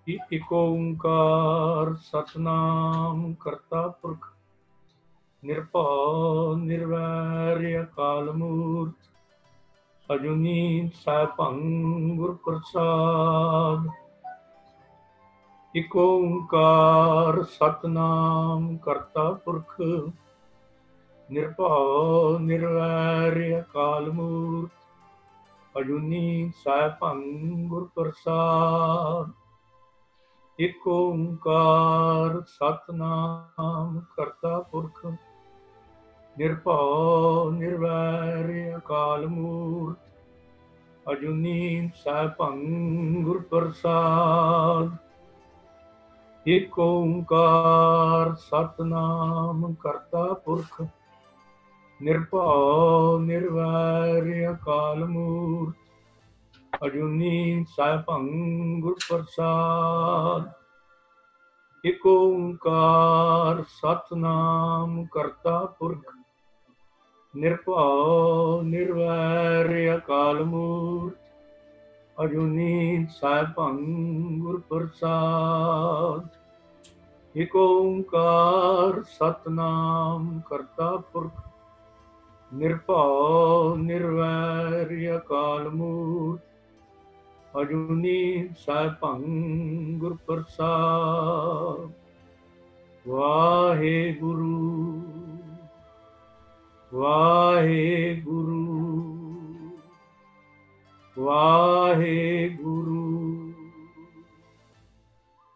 इक ओंकार सतनाम करता पुरख निरभउ निर्वैर अकाल मूर्त अजूनी सैभं गुर प्रसाद। इक ओंकार सतनाम करता पुरख निरभउ निर्वैर अकाल मूर्त अजूनी सैभं गुर प्रसाद। इक ओंकार सतनाम करता पुरख निरभउ निर्वैर अकाल मूर्त अजूनी सैभं गुर प्रसाद। इक ओंकार सतनाम करता पुरख निरभउ निर्वैर अकाल मूर्त अजूनी सैभं गुर प्रसाद। इक ओंकार सतनाम करता पुरख निरभउ निर्वैर अकाल मूर्त अजूनी सैभं गुर प्रसाद। इक ओंकार सतनाम करता पुरख निरभउ निर्वैर अकाल मूर्त अजूनी सैभं गुर प्रसाद। वाहेगुरु वाहेगुरु वाहेगुरु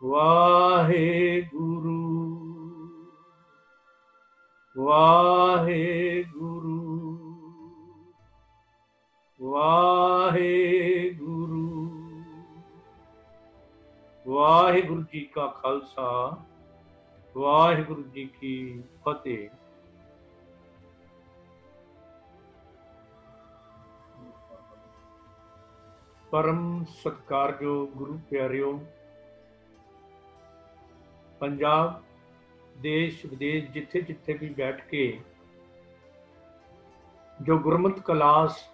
वाहेगुरु वाहेगुरु वाहेगुरु। वाहेगुरु जी का खालसा वाहेगुरु जी की फतेह। परम सत्कारयोग गुरु प्यारियो, पंजाब देश विदेश जिथे जिथे भी बैठ के जो Gurmat class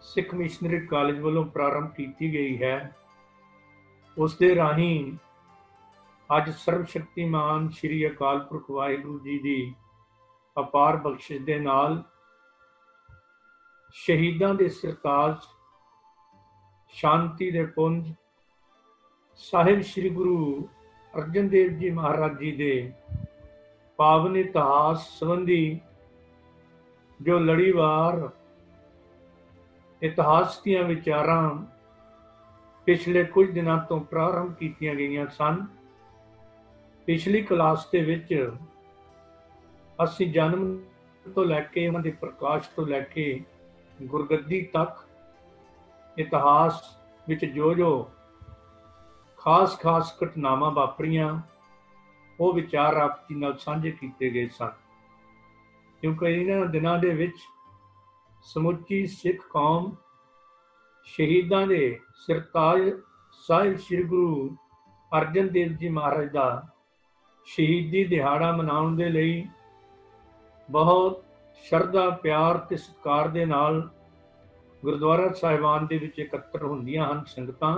Sikh missionary college वालों प्रारंभ की गई है, उस दे राही अज सर्वशक्तिमान श्री अकाल पुरख वाहिगुरु जी की अपार बख्शिश दे नाल शहीदां दे सिरताज शांति दे पुंज साहिब श्री गुरु अर्जन देव जी महाराज जी दे पावन इतिहास संबंधी जो लड़ीवार इतिहास दीयां विचारां पिछले कुछ दिनों तो प्रारंभ कीतियां गईयां सन। पिछली क्लास दे विच असीं जन्म तो लैके उन्हां दे प्रकाश तो लैके गुरगद्दी तक इतिहास विच जो जो खास खास घटनावां वापरियां वो विचार आप जी नाल साझे कीते गए सन, क्योंकि इन्हां दिनां दे विच समुची सिख कौम शहीदां दे सिरताज साहिब श्री गुरु अर्जन देव जी महाराज का शहीदी दिहाड़ा मनाउण दे लई बहुत शरधा प्यार ते सत्कार दे नाल गुरुद्वारा साहिबान दे विच इकट्ठर हुंदियां हन संगतां।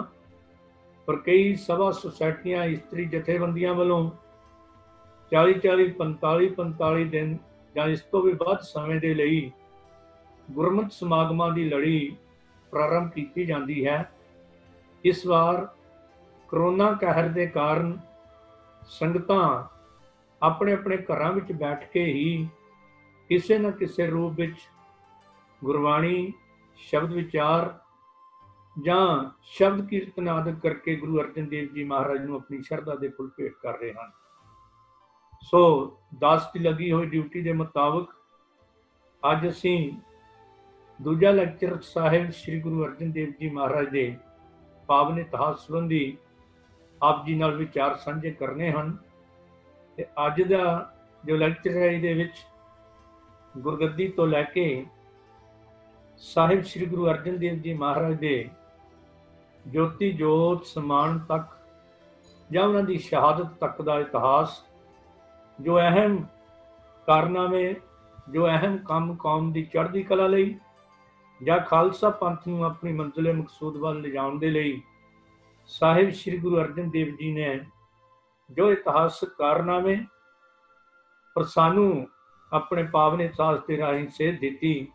पर कई सभा सोसाइटियां इस्त्री जथेबंदियां वालों 40-40 45-45 दिन जां इस तो भी वध समय दे लई गुरमत समागमां दी लड़ी प्रारंभ की जाती है। इस बार करोना कहर के कारण संगतां अपने अपने घरां विच बैठ के ही किसी न किसी रूप विच गुरबाणी शब्द विचार जां शब्द कीर्तन आदि करके गुरु अर्जन देव जी महाराज नूं अपनी शरधा दे फुल भेट कर रहे हैं। सो दास की लगी हुई ड्यूटी के मुताबिक अज असीं दूजा लैक्चर साहिब श्री गुरु अर्जन देव जी महाराज के पावन इतिहास संबंधी आप जी नाल विचार साझे करने हैं। ते अज दा जो लैक्चर है इहदे विच गुरगद्दी तो लैके साहिब श्री गुरु अर्जन देव जी महाराज के ज्योति जोत समान तक जां उन्हां दी शहादत तक का इतिहास, जो अहम कारनामे, जो अहम काम कौम की चढ़ती कला लई जां खालसा पंथ नूं अपनी मंजिले मकसूद वाल ले जाण दे लई ਸਾਹਿਬ ਸ੍ਰੀ ਗੁਰੂ ਅਰਜਨ ਦੇਵ ਜੀ ਨੇ ਜੋ ਇਤਿਹਾਸਕ ਕਾਰਨਾਮੇ ਪਰ ਸਾਨੂੰ ਆਪਣੇ ਪਾਵਨ ਇਤਿਹਾਸ ਦੇ ਰਾਹੀਂ ਸੇਧ ਦਿੱਤੀ,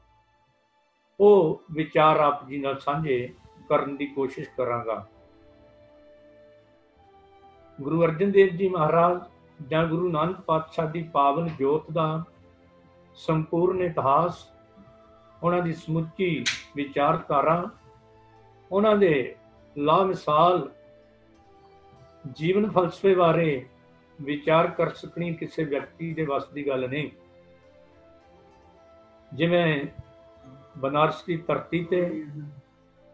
ਉਹ ਵਿਚਾਰ ਆਪ ਜੀ ਨਾਲ ਸਾਂਝੇ ਕਰਨ ਦੀ ਕੋਸ਼ਿਸ਼ ਕਰਾਂਗਾ। ਗੁਰੂ ਅਰਜਨ ਦੇਵ ਜੀ ਮਹਾਰਾਜ ਜਾਂ ਗੁਰੂ ਨਾਨਕ ਪਾਤਸ਼ਾਹ ਦੀ ਪਾਵਨ ਜੋਤ ਦਾ ਸੰਪੂਰਨ ਇਤਿਹਾਸ, ਉਹਨਾਂ ਦੀ ਸਮੁੱਚੀ ਵਿਚਾਰਧਾਰਾ, ਉਹਨਾਂ ਦੇ ਲਾਮਿਸਾਲ ਜੀਵਨ ਫਲਸਫੇ ਬਾਰੇ ਵਿਚਾਰ ਕਰ ਸਕਣੀ ਕਿਸੇ ਵਿਅਕਤੀ ਦੇ ਵੱਸ ਦੀ ਗੱਲ ਨਹੀਂ। ਜਿਵੇਂ ਬਨਾਰਸ ਦੀ ਧਰਤੀ ਤੇ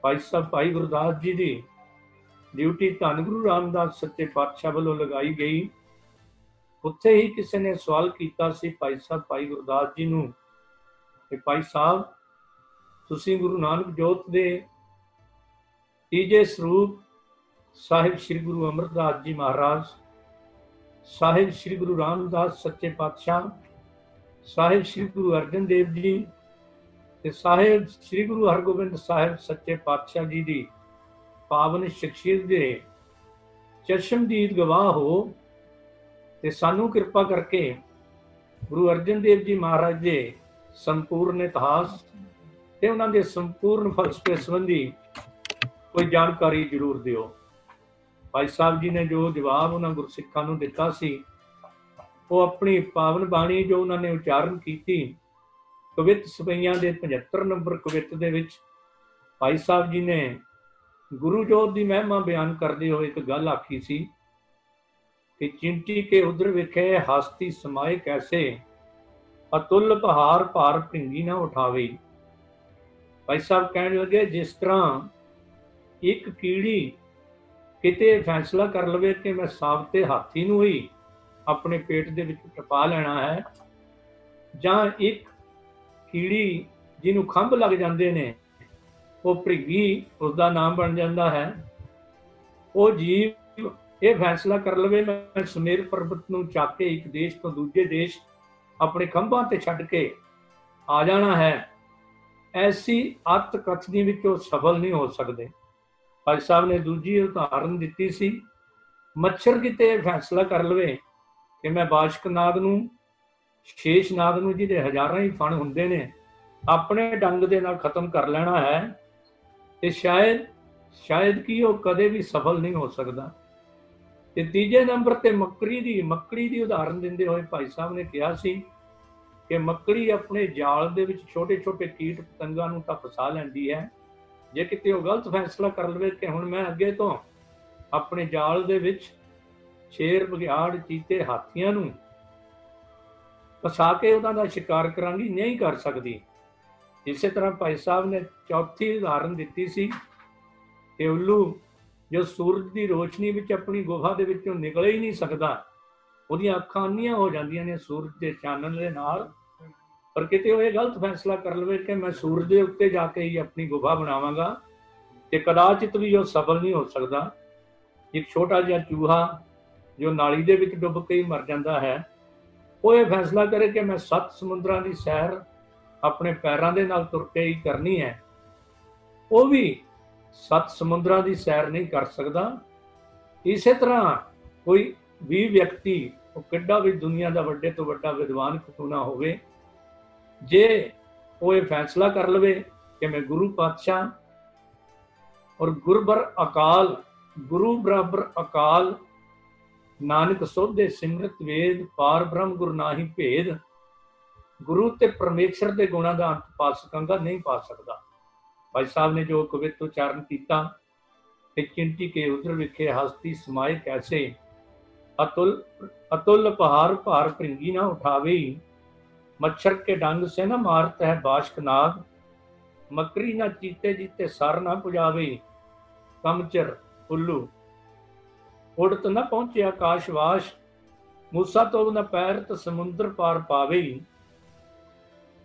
ਭਾਈ ਸਾਹਿਬ ਭਾਈ ਗੁਰਦਾਸ ਜੀ ਦੀ ਡਿਊਟੀ ਧੰਨ ਗੁਰੂ ਰਾਮਦਾਸ ਸੱਚੇ ਪਾਤਸ਼ਾਹ ਵੱਲੋਂ ਲਗਾਈ ਗਈ, ਉੱਥੇ ਹੀ ਕਿਸੇ ਨੇ ਸਵਾਲ ਕੀਤਾ ਸੀ ਭਾਈ ਸਾਹਿਬ ਭਾਈ ਗੁਰਦਾਸ ਜੀ ਨੂੰ ਕਿ ਭਾਈ ਸਾਹਿਬ, ਤੁਸੀਂ ਗੁਰੂ ਨਾਨਕ ਜੋਤ ਦੇ ਤੀਜੇ ਸਰੂਪ ਸਾਹਿਬ ਸ੍ਰੀ ਗੁਰੂ ਅਮਰਦਾਸ ਜੀ ਮਹਾਰਾਜ, ਸਾਹਿਬ ਸ੍ਰੀ ਗੁਰੂ ਰਾਮਦਾਸ ਸੱਚੇ ਪਾਤਸ਼ਾਹ, ਸਾਹਿਬ ਸ੍ਰੀ ਗੁਰੂ ਅਰਜਨ ਦੇਵ ਜੀ ਤੇ ਸਾਹਿਬ ਸ੍ਰੀ ਗੁਰੂ ਹਰਗੋਬਿੰਦ ਸਾਹਿਬ ਸੱਚੇ ਪਾਤਸ਼ਾਹ ਜੀ ਦੀ ਪਾਵਨ ਸ਼ਖਸੀਅਤ ਦੇ ਚਸ਼ਮਦੀਦ ਗਵਾਹ ਹੋ ਤੇ ਸਾਨੂੰ ਕਿਰਪਾ ਕਰਕੇ ਗੁਰੂ ਅਰਜਨ ਦੇਵ ਜੀ ਮਹਾਰਾਜ ਦੇ ਸੰਪੂਰਨ ਇਤਿਹਾਸ ਤੇ ਉਹਨਾਂ ਦੇ ਸੰਪੂਰਨ ਫਲਸਫੇ ਸੰਬੰਧੀ ਕੋਈ ਜਾਣਕਾਰੀ ਜ਼ਰੂਰ ਦਿਓ। ਭਾਈ ਸਾਹਿਬ ਜੀ ਨੇ ਜੋ ਜਵਾਬ ਉਹਨਾਂ ਗੁਰਸਿੱਖਾਂ ਨੂੰ ਦਿੱਤਾ ਸੀ, ਉਹ ਆਪਣੀ ਪਾਵਨ ਬਾਣੀ ਜੋ ਉਹਨਾਂ ਨੇ ਉਚਾਰਨ ਕੀਤੀ, ਕਵਿਤ ਸਪਈਆਂ ਦੇ 75 ਨੰਬਰ ਕਵਿਤ ਦੇ ਵਿੱਚ ਭਾਈ ਸਾਹਿਬ ਜੀ ਨੇ ਗੁਰੂ ਜੋਤ ਦੀ ਮਹਿਮਾ ਬਿਆਨ ਕਰਦੇ ਹੋਏ ਇੱਕ ਗੱਲ ਆਖੀ ਸੀ ਕਿ ਚਿੰਟੀ ਕੇ ਉਧਰ ਵਿਖੇ ਹਸਤੀ ਸਮਾਏ ਕੈਸੇ, ਅਤੁੱਲ ਪਹਾੜ ਭਾਰ ਭਿੰਗੀ ਨਾ ਉਠਾਵੇ। ਭਾਈ ਸਾਹਿਬ ਕਹਿਣ ਲੱਗੇ, ਜਿਸ ਤਰ੍ਹਾਂ ਇੱਕ ਕੀੜੀ ਕਿਤੇ ਫੈਸਲਾ ਕਰ ਲਵੇ ਕਿ ਮੈਂ ਸਾਬਤੇ ਹਾਥੀ ਨੂੰ ਹੀ ਆਪਣੇ ਪੇਟ ਦੇ ਵਿੱਚ ਟਪਾ ਲੈਣਾ ਹੈ, ਜਾਂ ਇੱਕ ਕੀੜੀ ਜਿਹਨੂੰ ਖੰਭ ਲੱਗ ਜਾਂਦੇ ਨੇ, ਉਹ ਭ੍ਰਿੰਗੀ ਉਸਦਾ ਨਾਮ ਬਣ ਜਾਂਦਾ ਹੈ, ਉਹ ਜੀਵ ਇਹ ਫੈਸਲਾ ਕਰ ਲਵੇ ਮੈਂ ਸੁਮੇਰ ਪਰਬਤ ਨੂੰ ਚੱਕ ਕੇ ਇੱਕ ਦੇਸ਼ ਤੋਂ ਦੂਜੇ ਦੇਸ਼ ਆਪਣੇ ਖੰਭਾਂ ਤੇ ਛੱਡ ਕੇ ਆ ਜਾਣਾ ਹੈ, ਐਸੀ ਅੱਤ ਕਥਨੀ ਵਿੱਚ ਉਹ ਸਫਲ ਨਹੀਂ ਹੋ ਸਕਦੇ। ਭਾਈ ਸਾਹਿਬ ਨੇ ਦੂਜੀ ਉਦਾਹਰਨ ਦਿੱਤੀ ਸੀ, ਮੱਛਰ ਕਿਤੇ ਫੈਸਲਾ ਕਰ ਲਵੇ ਕਿ ਮੈਂ ਬਾਸ਼ਕ ਨਾਗ ਨੂੰ, ਸ਼ੇਸ਼ ਨਾਗ ਨੂੰ, ਜਿਹਦੇ ਹਜ਼ਾਰਾਂ ਹੀ ਫਣ ਹੁੰਦੇ ਨੇ, ਆਪਣੇ ਡੰਗ ਦੇ ਨਾਲ ਖਤਮ ਕਰ ਲੈਣਾ ਹੈ, ਤੇ ਸ਼ਾਇਦ ਕਿ ਉਹ ਕਦੇ ਵੀ ਸਫਲ ਨਹੀਂ ਹੋ ਸਕਦਾ। ਤੇ ਤੀਜੇ ਨੰਬਰ ਤੇ ਮੱਕੜੀ ਦੀ ਉਦਾਹਰਨ ਦਿੰਦੇ ਹੋਏ ਭਾਈ ਸਾਹਿਬ ਨੇ ਕਿਹਾ ਸੀ ਕਿ ਮੱਕੜੀ ਆਪਣੇ ਜਾਲ ਦੇ ਵਿੱਚ ਛੋਟੇ ਛੋਟੇ ਕੀਟ ਪਤੰਗਾਂ ਨੂੰ ਤਾਂ ਫਸਾ ਲੈਂਦੀ ਹੈ, ਜੇ ਕਿਤੇ ਉਹ ਗਲਤ ਫੈਸਲਾ ਕਰ ਲਵੇ ਕਿ ਹੁਣ ਮੈਂ ਅੱਗੇ ਤੋਂ ਆਪਣੇ ਜਾਲ ਦੇ ਵਿੱਚ ਸ਼ੇਰ, ਬਘਿਆੜ, ਚੀਤੇ, ਹਾਥੀਆਂ ਨੂੰ ਫਸਾ ਕੇ ਉਹਨਾਂ ਦਾ ਸ਼ਿਕਾਰ ਕਰਾਂਗੀ, ਨਹੀਂ ਕਰ ਸਕਦੀ। ਇਸੇ ਤਰ੍ਹਾਂ ਭਾਈ ਸਾਹਿਬ ਨੇ ਚੌਥੀ ਉਦਾਹਰਨ ਦਿੱਤੀ ਸੀ ਕਿ ਉੱਲੂ ਜੋ ਸੂਰਜ ਦੀ ਰੋਸ਼ਨੀ ਵਿੱਚ ਆਪਣੀ ਗੁਫਾ ਦੇ ਵਿੱਚੋਂ ਨਿਕਲ ਹੀ ਨਹੀਂ ਸਕਦਾ, ਉਹਦੀਆਂ ਅੱਖਾਂ ਅੰਨੀਆਂ ਹੋ ਜਾਂਦੀਆਂ ਨੇ ਸੂਰਜ ਦੇ ਚਾਨਣ ਦੇ ਨਾਲ, ਪਰ ਕਿਤੇ ਉਹ ਇਹ ਗਲਤ ਫੈਸਲਾ ਕਰ ਲਵੇ ਕਿ ਮੈਂ ਸੂਰਜ ਦੇ ਉੱਤੇ ਜਾ ਕੇ ਹੀ ਆਪਣੀ ਗੁਫਾ ਬਣਾਵਾਂਗਾ, ਤੇ ਕਦਾਚਿਤ ਵੀ ਉਹ ਸਫਲ ਨਹੀਂ ਹੋ ਸਕਦਾ। ਇੱਕ ਛੋਟਾ ਜਿਹਾ ਚੂਹਾ ਜੋ ਨਾਲੀ ਦੇ ਵਿੱਚ ਡੁੱਬ ਕੇ ਹੀ ਮਰ ਜਾਂਦਾ ਹੈ, ਉਹ ਇਹ ਫੈਸਲਾ ਕਰੇ ਕਿ ਮੈਂ 7 ਸਮੁੰਦਰਾਂ ਦੀ ਸੈਰ ਆਪਣੇ ਪੈਰਾਂ ਦੇ ਨਾਲ ਤੁਰ ਕੇ ਹੀ ਕਰਨੀ ਹੈ, ਉਹ ਵੀ 7 ਸਮੁੰਦਰਾਂ ਦੀ ਸੈਰ ਨਹੀਂ ਕਰ ਸਕਦਾ। ਇਸੇ ਤਰ੍ਹਾਂ ਕੋਈ ਵੀ ਵਿਅਕਤੀ, ਉਹ ਕਿੱਡਾ ਵੀ ਦੁਨੀਆ ਦਾ ਵੱਡੇ ਤੋਂ ਵੱਡਾ ਵਿਦਵਾਨ ਕਿਉਂ ਨਾ ਹੋਵੇ, ਜੇ ਉਹ ਇਹ ਫੈਸਲਾ ਕਰ ਲਵੇ ਕਿ ਮੈਂ ਗੁਰੂ ਪਾਤਸ਼ਾਹ ਔਰ ਗੁਰੂ ਬਰਾਬਰ ਅਕਾਲ, ਨਾਨਕ ਸੋਧੇ ਸਿਮਰਤ ਵੇਦ, ਪਾਰ ਬ੍ਰਹਮ ਗੁਰ ਨਾਹੀ ਭੇਦ, ਗੁਰੂ ਤੇ ਪਰਮੇਸ਼ਰ ਦੇ ਗੁਣਾਂ ਦਾ ਅੰਤ ਪਾ ਸਕਾਂਗਾ, ਨਹੀਂ ਪਾ ਸਕਦਾ। ਭਾਈ ਸਾਹਿਬ ਨੇ ਜੋ ਕਵਿਤ ਉਚਾਰਨ ਕੀਤਾ ਕਿ ਚਿੰਟੀ ਕੇ ਉਧਰ ਵਿਖੇ ਹਸਤੀ ਸਮਾਏ ਕੈਸੇ, अतुल पहाड़ भार भृंगी ना उठावे, मच्छर के डंग से न मारत है बाशक नाग, मकरी ना चीते जीते सर ना पुजावे, कमचर उल्लू उड़त न पहुंचे आकाशवास, मूसा तो न पैरत समुद्र पार पावे,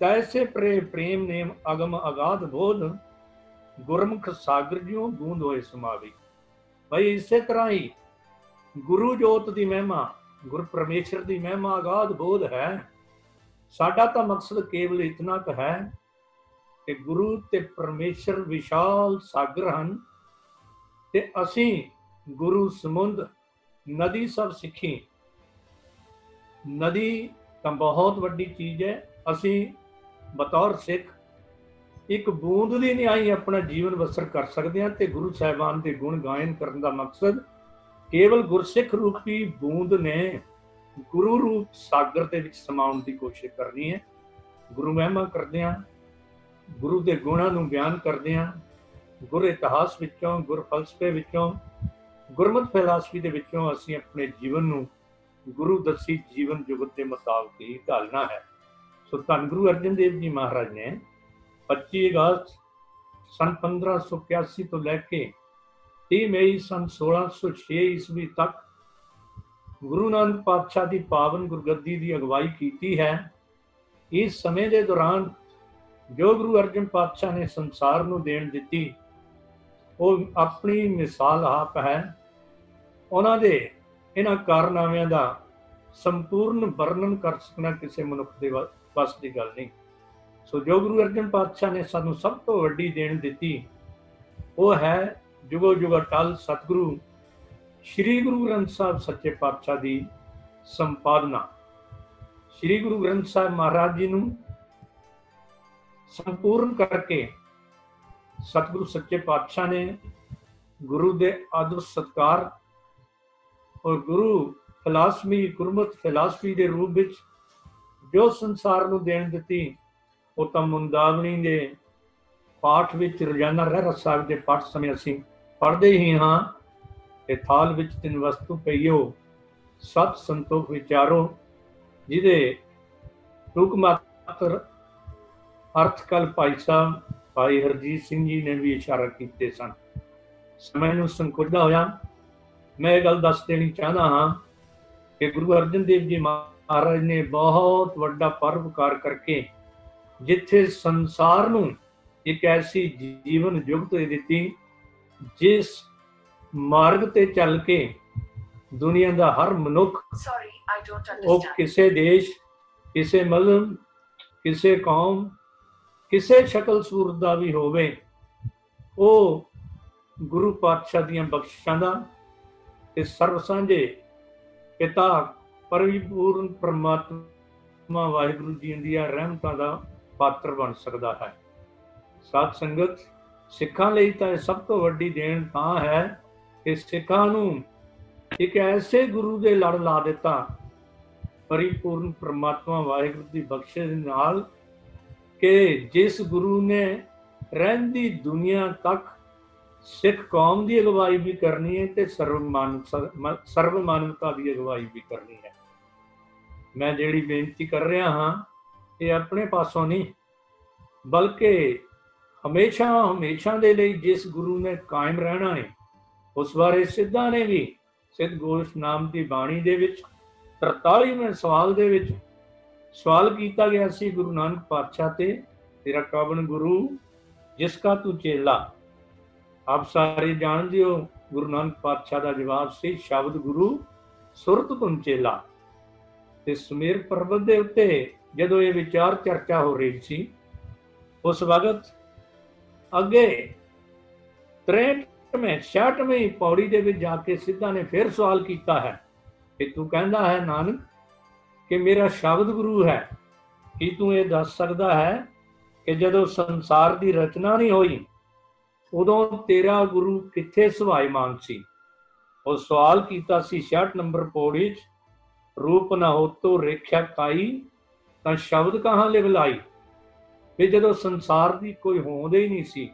तैसे प्रेम नेम अगम अगाध बोध, गुरमुख सागर ज्यों बूंद होए समावे। भाई इसे तरह ही गुरु जोत की महिमा, गुरु परमेश्वर की महिमा अगाध बोध है। साडा तो मकसद केवल इतना क है कि गुरु ते परमेश्वर विशाल सागर हैं ते असीं गुरु समुंद नदी सब सिखी। नदी ਤਾਂ बहुत ਵੱਡੀ चीज़ है। ਅਸੀਂ बतौर सिख एक बूंद ਦੀ ਨਹੀਂ ਆਈ ਆਪਣਾ ਜੀਵਨ ਬਸਰ ਕਰ ਸਕਦੇ ਹਾਂ, ਤੇ ਗੁਰੂ ਸਾਹਿਬਾਨ ਦੇ ਗੁਣ ਗਾਇਨ ਕਰਨ ਦਾ ਮਕਸਦ ਕੇਵਲ ਗੁਰਸਿੱਖ ਰੂਪੀ ਬੂੰਦ ਨੇ ਗੁਰੂ ਰੂਪ ਸਾਗਰ ਦੇ ਵਿੱਚ ਸਮਾਉਣ ਦੀ ਕੋਸ਼ਿਸ਼ ਕਰਨੀ ਹੈ। ਗੁਰੂ ਮਹਿਮਾ ਕਰਦੇ ਹਾਂ, ਗੁਰੂ ਦੇ ਗੁਣਾਂ ਨੂੰ ਬਿਆਨ ਕਰਦੇ ਹਾਂ, ਗੁਰ ਇਤਿਹਾਸ ਵਿੱਚੋਂ, ਗੁਰ ਫਲਸਫੇ ਵਿੱਚੋਂ, ਗੁਰਮਤਿ ਫਿਲਾਸਫੀ ਦੇ ਵਿੱਚੋਂ ਅਸੀਂ ਆਪਣੇ ਜੀਵਨ ਨੂੰ ਗੁਰੂ ਦੱਸੀ ਜੀਵਨ ਜੁਗਤ ਦੇ ਮੁਤਾਬਕ ਹੀ ਢਾਲਣਾ ਹੈ। ਸੋ ਧੰਨ ਗੁਰੂ ਅਰਜਨ ਦੇਵ ਜੀ ਮਹਾਰਾਜ ਨੇ 25 ਅਗਸਤ ਸਨ 1581 ਤੋਂ ਲੈ ਕੇ 30 ਮਈ ਸਨ 1606 ਈਸਵੀ ਤੱਕ ਗੁਰੂ ਨਾਨਕ ਪਾਤਸ਼ਾਹ ਦੀ ਪਾਵਨ ਗੁਰਗੱਦੀ ਦੀ ਅਗਵਾਈ ਕੀਤੀ ਹੈ। ਇਸ ਸਮੇਂ ਦੇ ਦੌਰਾਨ ਜੋ ਗੁਰੂ ਅਰਜਨ ਪਾਤਸ਼ਾਹ ਨੇ ਸੰਸਾਰ ਨੂੰ ਦੇਣ ਦਿੱਤੀ, ਉਹ ਆਪਣੀ ਮਿਸਾਲ ਆਪ ਹੈ। ਉਹਨਾਂ ਦੇ ਇਹਨਾਂ ਕਾਰਨਾਮਿਆਂ ਦਾ ਸੰਪੂਰਨ ਵਰਣਨ ਕਰ ਸਕਣਾ ਕਿਸੇ ਮਨੁੱਖ ਦੇ ਵੱਸ ਦੀ ਗੱਲ ਨਹੀਂ। ਸੋ ਜੋ ਗੁਰੂ ਅਰਜਨ ਪਾਤਸ਼ਾਹ ਨੇ ਸਾਨੂੰ ਸਭ ਤੋਂ ਵੱਡੀ ਦੇਣ ਦਿੱਤੀ, ਉਹ ਹੈ ਜੁਗੋ ਜੁਗ ਅਟਲ ਸਤਿਗੁਰੂ ਸ਼੍ਰੀ ਗੁਰੂ ਗ੍ਰੰਥ ਸਾਹਿਬ ਸੱਚੇ ਪਾਤਸ਼ਾਹ ਦੀ ਸੰਪਾਦਨਾ। ਸ਼੍ਰੀ ਗੁਰੂ ਗ੍ਰੰਥ ਸਾਹਿਬ ਮਹਾਰਾਜ ਜੀ ਨੂੰ ਸੰਪੂਰਨ ਕਰਕੇ ਸਤਿਗੁਰੂ ਸੱਚੇ ਪਾਤਸ਼ਾਹ ਨੇ ਗੁਰੂ ਦੇ ਆਦਰ ਸਤਿਕਾਰ ਔਰ ਗੁਰੂ ਫਿਲਾਸਫੀ, ਗੁਰਮਤਿ ਫਿਲਾਸਫੀ ਦੇ ਰੂਪ ਵਿੱਚ ਜੋ ਸੰਸਾਰ ਨੂੰ ਦੇਣ ਦਿੱਤੀ, ਉਹ ਤਾਂ ਮੁੰਦਾਵਣੀ ਦੇ ਪਾਠ ਵਿੱਚ ਰੋਜ਼ਾਨਾ ਰਹਿਰਾਸ ਸਾਹਿਬ ਦੇ ਪਾਠ ਸਮੇਂ ਅਸੀਂ ਪੜ੍ਹਦੇ ਹੀ ਹਾਂ ਕਿ ਥਾਲ ਵਿੱਚ ਤਿੰਨ ਵਸਤੂ ਪਈਓ, ਸਤ ਸੰਤੋਖ ਵਿਚਾਰੋ, ਜਿਹਦੇ ਟੂਕ ਮਾਤਰ ਅਰਥ ਕੱਲ ਭਾਈ ਸਾਹਿਬ ਭਾਈ ਹਰਜੀਤ ਸਿੰਘ ਜੀ ਨੇ ਵੀ ਇਸ਼ਾਰਾ ਕੀਤੇ ਸਨ। ਸਮੇਂ ਨੂੰ ਸੰਕੁਚਦਾ ਹੋਇਆ ਮੈਂ ਇਹ ਗੱਲ ਦੱਸ ਦੇਣੀ ਚਾਹੁੰਦਾ ਹਾਂ ਕਿ ਗੁਰੂ ਅਰਜਨ ਦੇਵ ਜੀ ਮਹਾਰਾਜ ਨੇ ਬਹੁਤ ਵੱਡਾ ਪਰਉਪਕਾਰ ਕਰਕੇ ਜਿੱਥੇ ਸੰਸਾਰ ਨੂੰ ਇੱਕ ਐਸੀ ਜੀਵਨ ਜੁਗਤ ਦੇ ਦਿੱਤੀ, ਜਿਸ ਮਾਰਗ ਤੇ ਚੱਲ ਕੇ ਦੁਨੀਆ ਦਾ ਹਰ ਮਨੁੱਖ, ਉਹ ਕਿਸੇ ਦੇਸ਼, ਕਿਸੇ ਮਜ਼ਹਬ, ਕਿਸੇ ਕੌਮ, ਕਿਸੇ ਸ਼ਕਲ ਸੂਰਤ ਦਾ ਵੀ ਹੋਵੇ, ਉਹ ਗੁਰੂ ਪਾਤਸ਼ਾਹ ਦੀਆਂ ਬਖਸ਼ਿਸ਼ਾਂ ਦਾ ਤੇ ਸਰਬ ਸਾਂਝੇ ਪਿਤਾ ਪਰਿਪੂਰਨ ਪਰਮਾਤਮਾ ਵਾਹਿਗੁਰੂ ਜੀ ਦੀਆਂ ਰਹਿਮਤਾਂ ਦਾ ਪਾਤਰ ਬਣ ਸਕਦਾ ਹੈ। ਸਾਧ ਸੰਗਤ, ਸਿੱਖਾਂ ਲਈ ਤਾਂ ਇਹ ਸਭ ਤੋਂ ਵੱਡੀ ਦੇਣ ਤਾਂ ਹੈ ਕਿ ਸਿੱਖਾਂ ਨੂੰ ਇੱਕ ਐਸੇ ਗੁਰੂ ਦੇ ਲੜ ਲਾ ਦਿੱਤਾ ਪਰਿਪੂਰਨ ਪਰਮਾਤਮਾ ਵਾਹਿਗੁਰੂ ਦੀ ਬਖਸ਼ਿਸ਼ ਦੇ ਨਾਲ, ਕਿ ਜਿਸ ਗੁਰੂ ਨੇ ਰਹਿੰਦੀ ਦੁਨੀਆ ਤੱਕ ਸਿੱਖ ਕੌਮ ਦੀ ਅਗਵਾਈ ਵੀ ਕਰਨੀ ਹੈ ਤੇ ਸਰਵ ਮਾਨਵਤਾ ਦੀ ਅਗਵਾਈ ਵੀ ਕਰਨੀ ਹੈ। ਮੈਂ ਜਿਹੜੀ ਬੇਨਤੀ ਕਰ ਰਿਹਾ ਹਾਂ, ਇਹ ਆਪਣੇ ਪਾਸੋਂ ਨਹੀਂ, ਬਲਕਿ ਹਮੇਸ਼ਾ ਦੇ ਲਈ ਜਿਸ ਗੁਰੂ ਨੇ ਕਾਇਮ ਰਹਿਣਾ ਹੈ, ਉਸ ਬਾਰੇ ਸਿੱਧਾਂ ਨੇ ਵੀ ਸਿੱਧ ਗੋਸ਼ ਨਾਮ ਦੀ ਬਾਣੀ ਦੇ ਵਿੱਚ 43ਵੇਂ ਸਵਾਲ ਦੇ ਵਿੱਚ ਸਵਾਲ ਕੀਤਾ ਗਿਆ ਸੀ ਗੁਰੂ ਨਾਨਕ ਪਾਤਸ਼ਾਹ ਤੇ, ਤੇਰਾ ਕਾਬਨ ਗੁਰੂ ਜਿਸ ਕਾ ਤੂੰ ਚੇਲਾ। ਆਪ ਸਾਰੇ ਜਾਣਦੇ ਹੋ ਗੁਰੂ ਨਾਨਕ ਪਾਤਸ਼ਾਹ ਦਾ ਜਵਾਬ ਸੀ, ਸ਼ਬਦ ਗੁਰੂ ਸੁਰਤ ਤੁਮ ਚੇਲਾ। ਤੇ ਸੁਮੇਰ ਪਰਬਤ ਦੇ ਉੱਤੇ ਜਦੋਂ ਇਹ ਵਿਚਾਰ ਚਰਚਾ ਹੋ ਰਹੀ ਸੀ, ਉਸ ਵਕਤ ਅੱਗੇ 66ਵੀਂ ਪੌੜੀ ਦੇ ਵਿੱਚ ਜਾ ਕੇ ਸਿੱਧਾ ਨੇ ਫਿਰ ਸਵਾਲ ਕੀਤਾ ਹੈ ਕਿ ਤੂੰ ਕਹਿੰਦਾ ਹੈ ਨਾਨਕ ਕਿ ਮੇਰਾ ਸ਼ਬਦ ਗੁਰੂ ਹੈ, ਕੀ ਤੂੰ ਇਹ ਦੱਸ ਸਕਦਾ ਹੈ ਕਿ ਜਦੋਂ ਸੰਸਾਰ ਦੀ ਰਚਨਾ ਨਹੀਂ ਹੋਈ ਉਦੋਂ ਤੇਰਾ ਗੁਰੂ ਕਿੱਥੇ ਸਵਾਈਮਾਨ ਸੀ? ਉਹ ਸਵਾਲ ਕੀਤਾ ਸੀ 66 ਨੰਬਰ ਪੌੜੀ 'ਚ, ਰੂਪ ਨਾ ਹੋਤੋ ਰੇਖਿਆ ਕਾਈ ਤਾਂ ਸ਼ਬਦ ਕਹਾਂ ਲਿਵਲਾਈ। ਵੀ ਜਦੋਂ ਸੰਸਾਰ ਦੀ ਕੋਈ ਹੋਂਦ ਹੀ ਨਹੀਂ ਸੀ,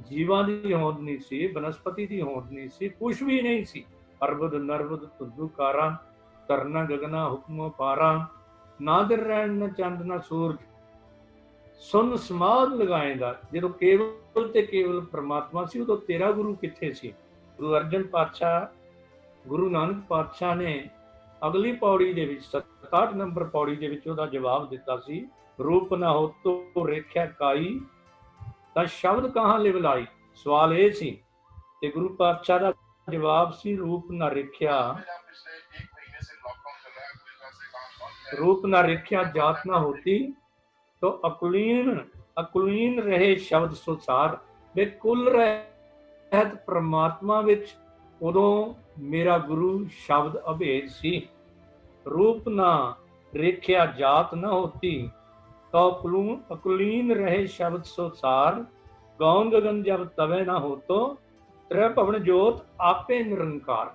ਜੀਵਾਂ ਦੀ ਹੋਂਦ ਨਹੀਂ ਸੀ, ਬਨਸਪਤੀ ਦੀ ਹੋਂਦ ਨਹੀਂ ਸੀ, ਕੁਛ ਵੀ ਨਹੀਂ ਸੀ, ਅਰਬਦ ਨਰਬਦ ਧੁੱਧੂ ਕਾਰਾਂ, ਤਰਨਾ ਗਗਨਾ ਹੁਕਮੋ ਪਾਰਾਂ, ਨਾ ਦਿਨ ਰਹਿਣ ਨਾ ਚੰਦ ਨਾ ਸੂਰਜ, ਸੁਨ ਸਮਾਧ ਲਗਾਏਗਾ। ਜਦੋਂ ਕੇਵਲ ਤੇ ਕੇਵਲ ਪ੍ਰਮਾਤਮਾ ਸੀ, ਉਦੋਂ ਤੇਰਾ ਗੁਰੂ ਕਿੱਥੇ ਸੀ? ਗੁਰੂ ਅਰਜਨ ਪਾਤਸ਼ਾਹ, ਗੁਰੂ ਨਾਨਕ ਪਾਤਸ਼ਾਹ ਨੇ ਅਗਲੀ ਪੌੜੀ ਦੇ ਵਿੱਚ 67 ਨੰਬਰ ਪੌੜੀ ਦੇ ਵਿੱਚ ਉਹਦਾ ਜਵਾਬ ਦਿੱਤਾ ਸੀ, ਰੂਪ ਨਾ ਹੋਤੋ ਰੇਖਿਆ ਕਾਈ ਤਾਂ ਸ਼ਬਦ ਕਹਾਂ ਲਿਵਲਾਈ। ਸਵਾਲ ਇਹ ਸੀ ਤੇ ਗੁਰੂ ਪਾਤਸ਼ਾਹ ਦਾ ਜਵਾਬ ਸੀ, ਰੂਪ ਨਾ ਰੇਖਿਆ, रूप न रेख्या जात न होती तो अकुलीन रहे शब्द सुसार। वे कुल रहत परमात्मा विच ਉਦੋਂ ਮੇਰਾ ਗੁਰੂ ਸ਼ਬਦ ਅਭੇਦ ਸੀ। रूप ना रेख्या जात न होती, तो अकुलीन रहे शब्द सो सार। गौन गगन जब तवे ना हो तो त्रै भवन जोत आपे निरंकार।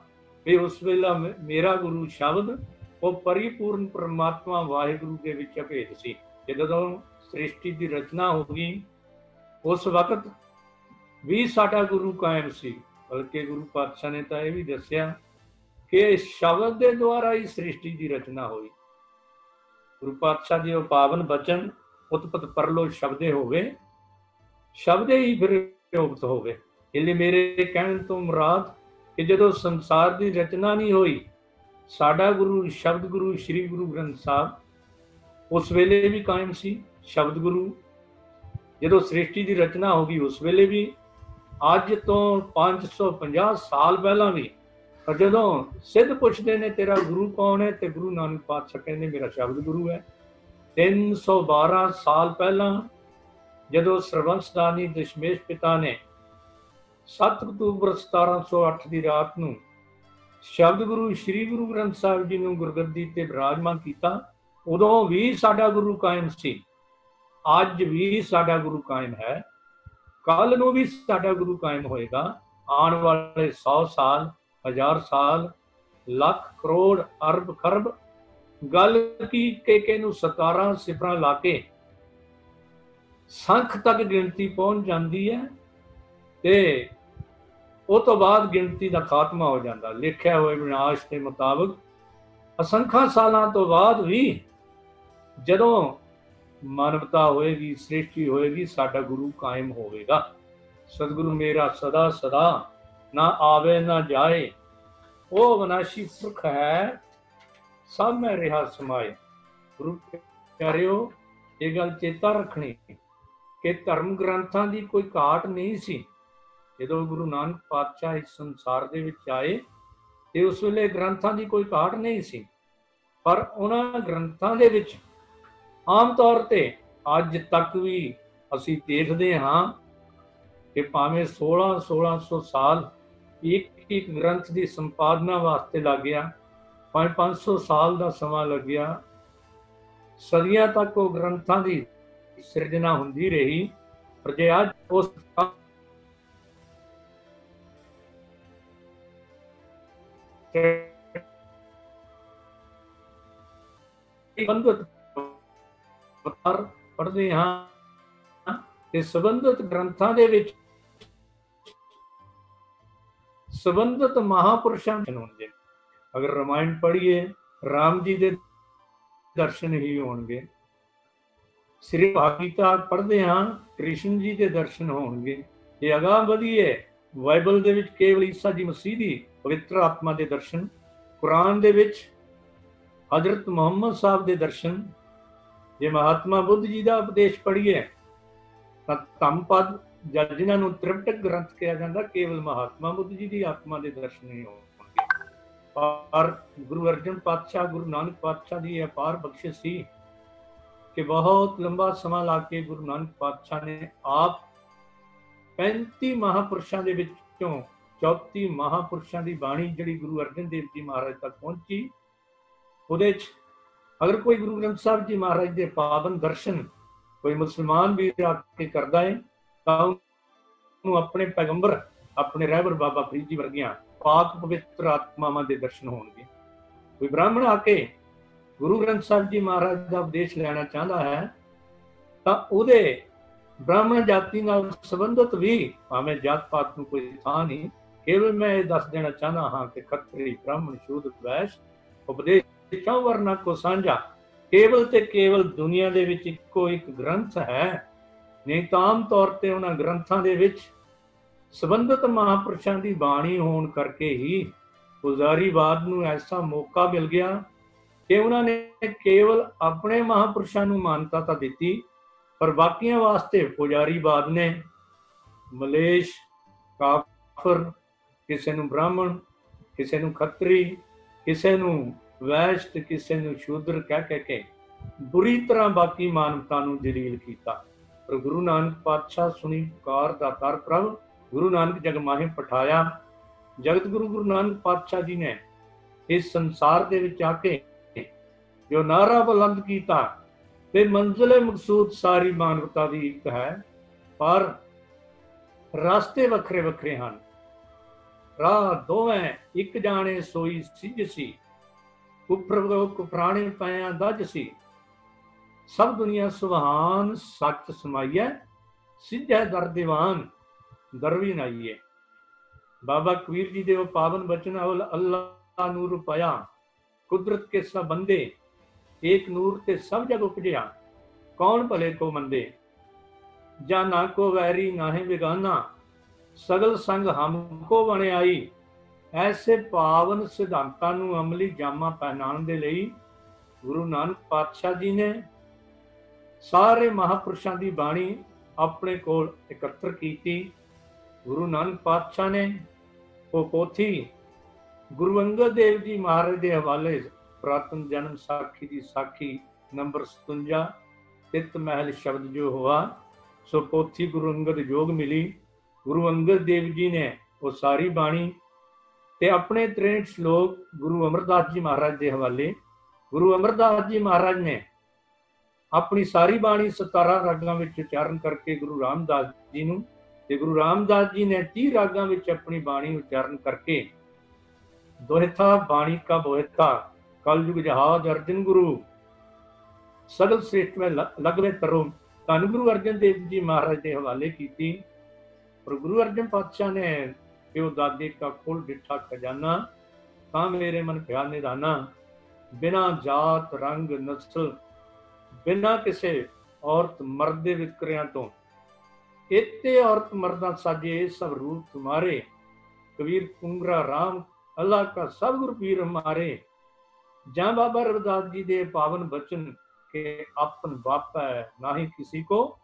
भी उस वेला मेरा गुरु शब्द वो परिपूर्ण परमात्मा वाहिगुरु के विच अभेद सी। ਜਦੋਂ सृष्टि की रचना हो गई उस वक्त भी साडा गुरु कायम सी। बल्कि गुरु पातशाह ने तो यह भी दसिया कि शब्द के द्वारा ही सृष्टि की रचना हुई। गुरु पातशाह जी पावन बचन उत्पत परलो शब्दे हो गए, शब्दे ही फिर उगत हो गए। इसलिए मेरे कहने तो मुराद कि जो संसार की रचना नहीं हुई, साडा गुरु शब्द गुरु श्री गुरु ग्रंथ साहब उस वेले भी कायम सी। शब्द गुरु जो सृष्टि की रचना होगी उस वेले भी, अज तो 550 साल पहला भी। पर जो सिद्ध पुछते ने तेरा गुरु कौन है, तो गुरु नानक पातशाह कहते मेरा शब्द गुरु है। 312 साल पहला जो सरबंसदानी दशमेश पिता ने 7 अक्तूबर 1708 की रात को शब्द गुरु श्री गुरु ग्रंथ साहिब जी ने गुरगद्दी ते विराजमान किया, उदों भी साडा गुरु कायम सी। अज भी साडा गुरु कायम है, कल नूं भी साडा गुरु कायम होएगा। आने वाले 100 साल 1000 साल लख करोड़ अरब खरब गल की के नूं 17 सिफर ला के संख तक गिनती पहुंच जाती है, ते उस तो बाद गिनती का खात्मा हो जाता। लिखा हुए विनाश के मुताबिक असंख्या सालों तो बाद भी जदों मानवता होएगी, सृष्टि होएगी, साडा गुरु कायम होवेगा। सतगुरु मेरा सदा सदा ना आवे ना जाए, वो विनाशी पुरख है सब में रिहा समाए। गुरु प्यारिओ ये गल चेता रखनी कि धर्म ग्रंथां की कोई घाट नहीं सी। जो गुरु नानक पातशाह इस संसार दे विच आए तो उस वेले ग्रंथां की कोई घाट नहीं सी, पर उन्हां ग्रंथां दे विच आम तौर ते अज तक भी असीं देखदे हां कि भावें 1600 साल एक एक ग्रंथ की संपादना वास्ते लग गया, 500 साल का समा लग गया, सदियां तक वो ग्रंथां की सिरजना होंदी रही। पर जे अज उस पढ़ते हाँ कि संबंधित ग्रंथां दे विच संबंधित महापुरुषों होंगे। अगर रामायण पढ़िए राम जी के दर्शन ही होंगे, श्री भागवता पढ़ते हाँ कृष्ण जी के दर्शन होंगे। ये अगाह वधिए बाइबल दे विच केवल ईसा जी मसीह की पवित्र आत्मा के दर्शन, कुरान दे विच हजरत मुहम्मद साहब के दर्शन, जे महात्मा बुद्ध जी का उपदेश पढ़िए तो धम्मपद जिन्होंने त्रिपिटक ग्रंथ कहा जाता, केवल महात्मा बुद्ध जी की आत्मा के दर्शन नहीं होंगे। पर गुरु अर्जन पातशाह गुरु नानक पातशाह की अपार बख्शिश सी कि बहुत लंबा समा ला के गुरु नानक पातशाह ने आप 35 महापुरुषों के विचों 34 महापुरुषों की बाणी जिहड़ी गुरु अर्जन देव जी महाराज तक पहुंची, उहदे अगर कोई गुरु ग्रंथ साहब जी महाराज के पावन दर्शन कोई मुसलमान भी आके करता है तो अपने पैगंबर अपने रहबर बाबा फरीद जी वर्गियां पाक पवित्र आत्मावां के दर्शन होंगे। कोई ब्राह्मण आके गुरु ग्रंथ साहब जी महाराज का उपदेश लेना चाहता है तो उहदे ब्राह्मण जाति नाल संबंधित भी भावें जात पात नूं कोई थां नहीं, केवल मैं ये दस देना चाहता हाँ कि खत्री ब्राह्मण शूद्र वैश्य उपदेशां वर्णा को साझा केवल ते केवल दुनिया दे विच इक्को एक ग्रंथ है। नहीं तो आम तौर पर उन्होंने ग्रंथों के विच संबंधित महापुरुषों की बाणी होने करके ही पुजारीवाद नूं ऐसा मौका मिल गया कि उन्होंने केवल अपने महापुरुषों नूं मानता तो दी, पर बाकियां वास्ते पुजारीवाद ने मलेश काफर, किसी नूं ब्राह्मण, किसी नूं खत्री, किसी नूं वैश्य, किसी नूं शूद्र कह के बुरी तरह बाकी मानवता नूं जलील किया। पर गुरु नानक पातशाह सुनी पुकार दातार प्रभ, गुरु नानक जग माहे पठाया, ਜਗਤ ਗੁਰੂ ਗੁਰੂ ਨਾਨਕ ਪਾਤਸ਼ਾਹ ਜੀ ਨੇ ਇਸ ਸੰਸਾਰ ਦੇ ਵਿੱਚ ਆ ਕੇ ਜੋ ਨਾਰਾ ਬੁਲੰਦ ਕੀਤਾ ਤੇ ਮੰਜ਼ਿਲ ਮਕਸੂਦ ਸਾਰੀ ਮਾਨਵਤਾ ਦੀ ਇੱਕ ਹੈ, ਪਰ ਰਸਤੇ ਵੱਖਰੇ ਵੱਖਰੇ ਹਨ। ਰਾਹ ਦੋਵੇਂ ਇੱਕ ਜਾਣੇ ਸੋਈ ਸਿੱਝ ਸੀ, ਕੁਫਰਾਣੇ ਪਾਇਆ ਦੱਜ ਸੀ। ਸਭ ਦੁਨੀਆ ਸੁਭਾਨ ਸੱਚ ਸਮਾਈਐ, ਸਿੱਧੈ ਦਰ ਦੀਵਾਨ ਦਰਵੀ ਨਾਈਏ। ਬਾਬਾ ਕਬੀਰ ਜੀ ਦੇ ਉਹ ਪਾਵਨ ਬਚਨ, ਅੱਲਾ ਨੂਰ ਪਾਇਆ ਕੁਦਰਤ ਕੇ ਸਭ ਬੰਦੇ, ਏਕ ਨੂਰ ਤੇ ਸਭ ਜਗ ਉਪਜਿਆ, ਕੌਣ ਭਲੇ ਕੋ ਮੰਦੇ। ਜਾਂ ਨਾ ਕੋ ਵੈਰੀ ਨਾਹੀਂ ਬਿਗਾਨਾ, ਸਗਲ ਸੰਗ ਹਮਕੋ ਬਣ ਆਈ। ਐਸੇ ਪਾਵਨ ਸਿਧਾਂਤਾਂ ਨੂੰ ਅਮਲੀ ਜਾਮਾ ਪਹਿਨਾਉਣ ਦੇ ਲਈ ਗੁਰੂ ਨਾਨਕ ਪਾਤਸ਼ਾਹ ਜੀ ਨੇ ਸਾਰੇ ਮਹਾਂਪੁਰਸ਼ਾਂ ਦੀ ਬਾਣੀ ਆਪਣੇ ਕੋਲ ਇਕੱਤਰ ਕੀਤੀ। ਗੁਰੂ ਨਾਨਕ ਪਾਤਸ਼ਾਹ ਨੇ ਉਹ ਪੋਥੀ ਗੁਰੂ ਅੰਗਦ ਦੇਵ ਜੀ ਮਹਾਰਾਜ ਦੇ ਹਵਾਲੇ, ਪੁਰਾਤਨ ਜਨਮ ਸਾਖੀ ਦੀ ਸਾਖੀ ਨੰਬਰ 57, ਤਿਤ ਮਹਿਲ ਸ਼ਬਦ ਜੋ ਹੋਆ, ਸੋ ਪੋਥੀ ਗੁਰੂ ਅੰਗਦ ਯੋਗ ਮਿਲੀ। ਗੁਰੂ ਅੰਗਦ ਦੇਵ ਜੀ ਨੇ ਉਹ ਸਾਰੀ ਬਾਣੀ ਤੇ ਆਪਣੇ 63 ਸ਼ਲੋਕ ਗੁਰੂ ਅਮਰਦਾਸ ਜੀ ਮਹਾਰਾਜ ਦੇ ਹਵਾਲੇ। ਗੁਰੂ ਅਮਰਦਾਸ ਜੀ ਮਹਾਰਾਜ ਨੇ ਆਪਣੀ ਸਾਰੀ ਬਾਣੀ 17 ਰਾਗਾਂ ਵਿੱਚ ਉਚਾਰਨ ਕਰਕੇ ਗੁਰੂ ਰਾਮਦਾਸ ਜੀ ਨੂੰ, ਤੇ ਗੁਰੂ ਰਾਮਦਾਸ ਜੀ ਨੇ 30 ਰਾਗਾਂ ਵਿੱਚ ਆਪਣੀ ਬਾਣੀ ਉਚਾਰਨ ਕਰਕੇ ਦੋਹਿਥਾ ਬਾਣੀ ਕਾ ਬੋਹਿਥਾ, ਕਲਯੁਗ ਜਹਾਜ ਅਰਜਨ ਗੁਰੂ, ਸਗਲ ਸ੍ਰੇਸ਼ਟ ਮੈਂ ਲਗਵੇ ਤਰੋ, ਧੰਨ ਗੁਰੂ ਅਰਜਨ ਦੇਵ ਜੀ ਮਹਾਰਾਜ ਦੇ ਹਵਾਲੇ ਕੀਤੀ। ਪਰ ਗੁਰੂ ਅਰਜਨ ਪਾਤਸ਼ਾਹ ਨੇ ਪਿਓ ਦਾਦੇ ਕਾ ਖੋਲ ਡਿੱਠਾ ਖਜ਼ਾਨਾ, ਤਾਂ ਮੇਰੇ ਮਨ ਪਿਆ ਨਿਦਾਨਾ। ਬਿਨਾਂ ਜਾਤ ਰੰਗ ਨਸਲ, ਬਿਨਾਂ ਕਿਸੇ ਔਰਤ ਮਰਦ ਦੇ ਵਿਤਕਰਿਆਂ ਤੋਂ, ਇਤੇ ਔਰਤ ਮਰਦਾਂ ਸਾਜੇ ਸਭ ਰੂਪ ਤੁਮਾਰੇ। ਕਬੀਰ ਪੁੰਗਰਾ ਰਾਮ ਅੱਲਾ ਕਾ ਸਭ ਗੁਰ ਪੀਰ ਹਮਾਰੇ। ਜਾਂ ਬਾਬਾ ਰਵਿਦਾਸ ਜੀ ਦੇ ਪਾਵਨ ਬਚਨ ਕਿ ਆਪਨ ਬਾਪੈ ਨਾਹੀ ਕਿਸੇ ਕੋ,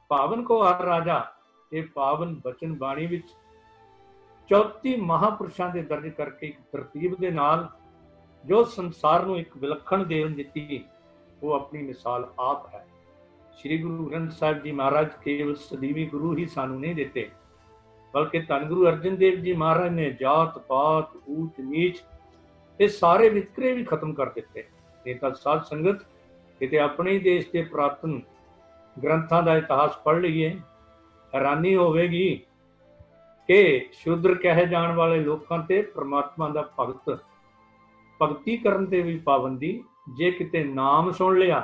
ਪਾਵਨ ਕੋ ਹਰ ਰਾਜਾ। ਇਹ ਪਾਵਨ ਬਚਨ ਬਾਣੀ ਵਿੱਚ 34 ਮਹਾਂਪੁਰਸ਼ਾਂ ਦੇ ਦਰਜ ਕਰਕੇ ਇੱਕ ਤਰਤੀਬ ਦੇ ਨਾਲ ਜੋ ਸੰਸਾਰ ਨੂੰ ਇੱਕ ਵਿਲੱਖਣ ਦੇਣ ਦਿੱਤੀ, ਉਹ ਆਪਣੀ ਮਿਸਾਲ ਆਪ ਹੈ। ਸ੍ਰੀ ਗੁਰੂ ਗ੍ਰੰਥ ਸਾਹਿਬ ਜੀ ਮਹਾਰਾਜ ਕੇਵਲ ਸਦੀਵੀ ਗੁਰੂ ਹੀ ਸਾਨੂੰ ਨਹੀਂ ਦਿੱਤੇ, ਬਲਕਿ ਧੰਨ ਗੁਰੂ ਅਰਜਨ ਦੇਵ ਜੀ ਮਹਾਰਾਜ ਨੇ ਜਾਤ ਪਾਤ ਊਚ ਨੀਚ ਇਹ ਸਾਰੇ ਵਿਤਕਰੇ ਵੀ ਖਤਮ ਕਰ ਦਿੱਤੇ। ਇਹ ਤਾਂ ਸਾਧ ਸੰਗਤ ਕਿਤੇ ਆਪਣੇ ਹੀ ਦੇਸ਼ ਦੇ ਪੁਰਾਤਨ ਗ੍ਰੰਥਾਂ ਦਾ ਇਤਿਹਾਸ ਪੜ੍ਹ ਲਈਏ, ਹੈਰਾਨੀ ਹੋਵੇਗੀ ਕਿ ਸ਼ੂਦਰ ਕਹੇ ਜਾਣ ਵਾਲੇ ਲੋਕਾਂ ਤੇ ਪ੍ਰਮਾਤਮਾ ਦਾ ਭਗਤੀ ਕਰਨ ਤੇ ਵੀ ਪਾਬੰਦੀ। ਜੇ ਕਿਤੇ ਨਾਮ ਸੁਣ ਲਿਆ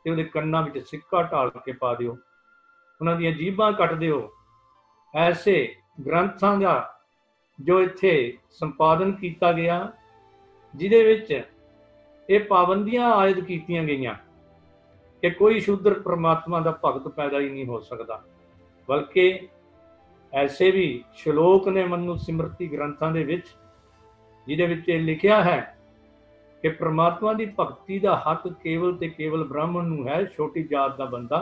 ਤੇ ਉਹਦੇ ਕੰਨਾਂ ਵਿੱਚ ਸਿੱਕਾ ਢਾਲ ਕੇ ਪਾ ਦਿਓ, ਉਹਨਾਂ ਦੀਆਂ ਜੀਭਾਂ ਕੱਟ ਦਿਓ। ਐਸੇ ਗ੍ਰੰਥਾਂ ਦਾ ਜੋ ਇੱਥੇ ਸੰਪਾਦਨ ਕੀਤਾ ਗਿਆ, ਜਿਹਦੇ ਵਿੱਚ ਇਹ ਪਾਬੰਦੀਆਂ ਆਇਦ ਕੀਤੀਆਂ ਗਈਆਂ ਕਿ ਕੋਈ ਸ਼ੂਦਰ ਪ੍ਰਮਾਤਮਾ ਦਾ ਭਗਤ ਪੈਦਾ ਹੀ ਨਹੀਂ ਹੋ ਸਕਦਾ। ਬਲਕਿ ਐਸੇ ਵੀ ਸ਼ਲੋਕ ਨੇ ਮਨੁ ਸਿਮਰਤੀ ਗ੍ਰੰਥਾਂ ਦੇ ਵਿੱਚ, ਜਿਹਦੇ ਵਿੱਚ ਇਹ ਲਿਖਿਆ ਹੈ ਕਿ ਪ੍ਰਮਾਤਮਾ ਦੀ ਭਗਤੀ ਦਾ ਹੱਕ ਕੇਵਲ ਤੇ ਕੇਵਲ ਬ੍ਰਾਹਮਣ ਨੂੰ ਹੈ। ਛੋਟੀ ਜਾਤ ਦਾ ਬੰਦਾ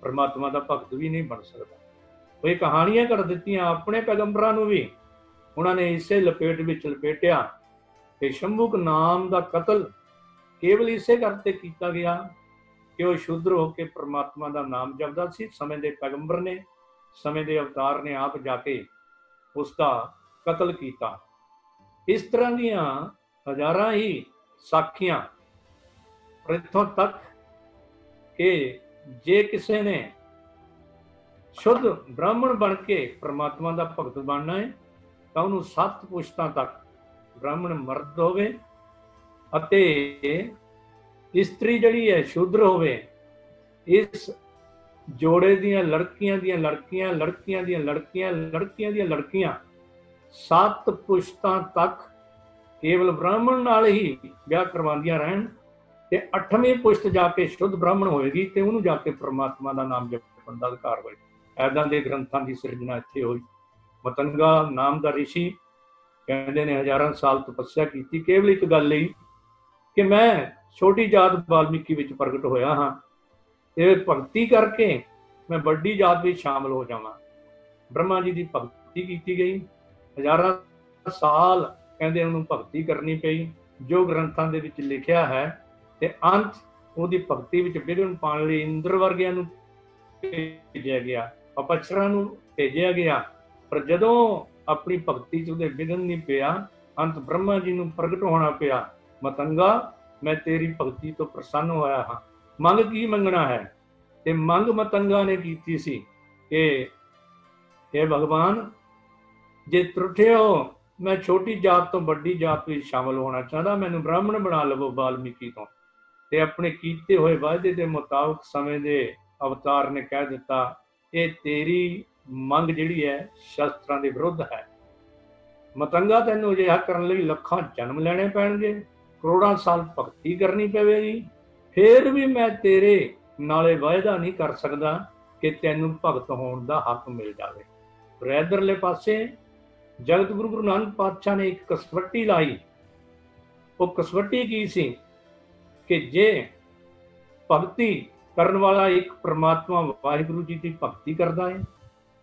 ਪ੍ਰਮਾਤਮਾ ਦਾ ਭਗਤ ਵੀ ਨਹੀਂ ਬਣ ਸਕਦਾ। ਉਹ ਇਹ ਕਹਾਣੀਆਂ ਕਰ ਦਿੱਤੀਆਂ ਆਪਣੇ ਪੈਗੰਬਰਾਂ ਨੂੰ ਵੀ ਉਹਨਾਂ ਨੇ ਇਸੇ ਲਪੇਟ ਵਿੱਚ ਲਪੇਟਿਆ ਕਿ ਸ਼ੰਭੁਕ ਨਾਮ ਦਾ ਕਤਲ ਕੇਵਲ ਇਸੇ ਕਰਕੇ ਕੀਤਾ ਗਿਆ ਕਿ ਉਹ ਸ਼ੂਦਰ ਹੋ ਕੇ ਪ੍ਰਮਾਤਮਾ ਦਾ ਨਾਮ ਜਪਦਾ ਸੀ। ਸਮੇਂ ਦੇ ਪੈਗੰਬਰ ਨੇ, ਸਮੇਂ ਦੇ ਅਵਤਾਰ ਨੇ ਆਪ ਜਾ ਕੇ ਉਸ ਦਾ ਕਤਲ ਕੀਤਾ। ਇਸ ਤਰ੍ਹਾਂ ਦੀਆਂ ਹਜ਼ਾਰਾਂ ਹੀ ਸਾਖੀਆਂ, ਇੱਥੋਂ ਤੱਕ ਕਿ ਜੇ ਕਿਸੇ ਨੇ ਸ਼ੁੱਧ ਬ੍ਰਾਹਮਣ ਬਣ ਕੇ ਪ੍ਰਮਾਤਮਾ ਦਾ ਭਗਤ ਬਣਨਾ ਹੈ ਤਾਂ ਉਹਨੂੰ 7 ਪੁਸ਼ਤਾਂ ਤੱਕ ਬ੍ਰਾਹਮਣ ਮਰਦ ਹੋਵੇ ਅਤੇ ਇਸਤਰੀ ਜਿਹੜੀ ਹੈ ਸ਼ੂਦਰ ਹੋਵੇ। ਇਸ ਜੋੜੇ ਦੀਆਂ ਲੜਕੀਆਂ ਦੀਆਂ ਲੜਕੀਆਂ, ਲੜਕੀਆਂ ਦੀਆਂ ਲੜਕੀਆਂ, ਲੜਕੀਆਂ ਦੀਆਂ ਲੜਕੀਆਂ 7 ਪੁਸ਼ਤਾਂ ਤੱਕ ਕੇਵਲ ਬ੍ਰਾਹਮਣ ਨਾਲ ਹੀ ਵਿਆਹ ਕਰਵਾਉਂਦੀਆਂ ਰਹਿਣ, ਤੇ 8ਵੀਂ ਪੁਸ਼ਤ ਜਾ ਕੇ ਸ਼ੁੱਧ ਬ੍ਰਾਹਮਣ ਹੋਏਗੀ ਤੇ ਉਹਨੂੰ ਜਾ ਕੇ ਪ੍ਰਮਾਤਮਾ ਦਾ ਨਾਮ ਜਪਣ ਦਾ ਅਧਿਕਾਰ ਹੋਏ। ਐਦਾਂ ਦੇ ਗ੍ਰੰਥਾਂ ਦੀ ਸਿਰਜਣਾ ਇੱਥੇ ਹੋਈ। ਮਤੰਗਾ ਨਾਮ ਦਾ ਰਿਸ਼ੀ ਕਹਿੰਦੇ ਨੇ ਹਜ਼ਾਰਾਂ ਸਾਲ ਤਪੱਸਿਆ ਕੀਤੀ ਕੇਵਲ ਇੱਕ ਗੱਲ ਲਈ ਕਿ ਮੈਂ ਛੋਟੀ ਜਾਤ ਵਾਲਮੀਕੀ ਵਿੱਚ ਪ੍ਰਗਟ ਹੋਇਆ ਹਾਂ, ਇਹ ਭਗਤੀ ਕਰਕੇ ਮੈਂ ਵੱਡੀ ਜਾਤ ਵਿੱਚ ਸ਼ਾਮਲ ਹੋ ਜਾਵਾਂ। ਬ੍ਰਹਮਾ ਜੀ ਦੀ ਭਗਤੀ ਕੀਤੀ ਗਈ, ਹਜ਼ਾਰਾਂ ਸਾਲ ਕਹਿੰਦੇ ਉਹਨੂੰ ਭਗਤੀ ਕਰਨੀ ਪਈ ਜੋ ਗ੍ਰੰਥਾਂ ਦੇ ਵਿੱਚ ਲਿਖਿਆ ਹੈ, ਤੇ ਅੰਤ ਉਹਦੀ ਭਗਤੀ ਵਿੱਚ ਵਿਘਨ ਪਾਉਣ ਲਈ ਇੰਦਰ ਵਰਗਿਆਂ ਨੂੰ ਭੇਜਿਆ ਗਿਆ, ਅਪਸਰਾਂ ਨੂੰ ਭੇਜਿਆ ਗਿਆ। ਪਰ ਜਦੋਂ अपनी भगती च उहदे विघन नहीं पिया। अंत ब्रह्मा जी नूं प्रगट होना पिया, मतंगा मैं तेरी भगती तो प्रसन्न होया हाँ, मंग की मंगना है। ते मंग मतंगा ने कीती सी कि हे भगवान जे त्रुठे हो, मैं छोटी जात तो बड़ी जात में शामिल होना चाहता, मैनू ब्राह्मण बना लवो वाल्मीकि तो। ते अपने कीते हुए वायदे के मुताबिक समय दे अवतार ने कह दिता, ये तेरी मंग जिहड़ी है शास्त्रां दे विरुद्ध है। मतंगा तैनूं अजिहा करन लई ਲੱਖਾਂ जन्म लैणे पैणगे, करोड़ां साल भगती करनी पवेगी, फिर भी मैं तेरे नाले वायदा नहीं कर सकदा कि तैनूं भगत होण दा हक मिल जावे। पर इधरले पासे जगत गुरु गुरु नानक पातशाह ने एक कसवट्टी लाई। वो कसवट्टी की सी कि जे भगती ਕਰਨ ਵਾਲਾ ਇੱਕ ਪ੍ਰਮਾਤਮਾ ਵਾਹਿਗੁਰੂ ਜੀ ਦੀ ਭਗਤੀ ਕਰਦਾ ਹੈ,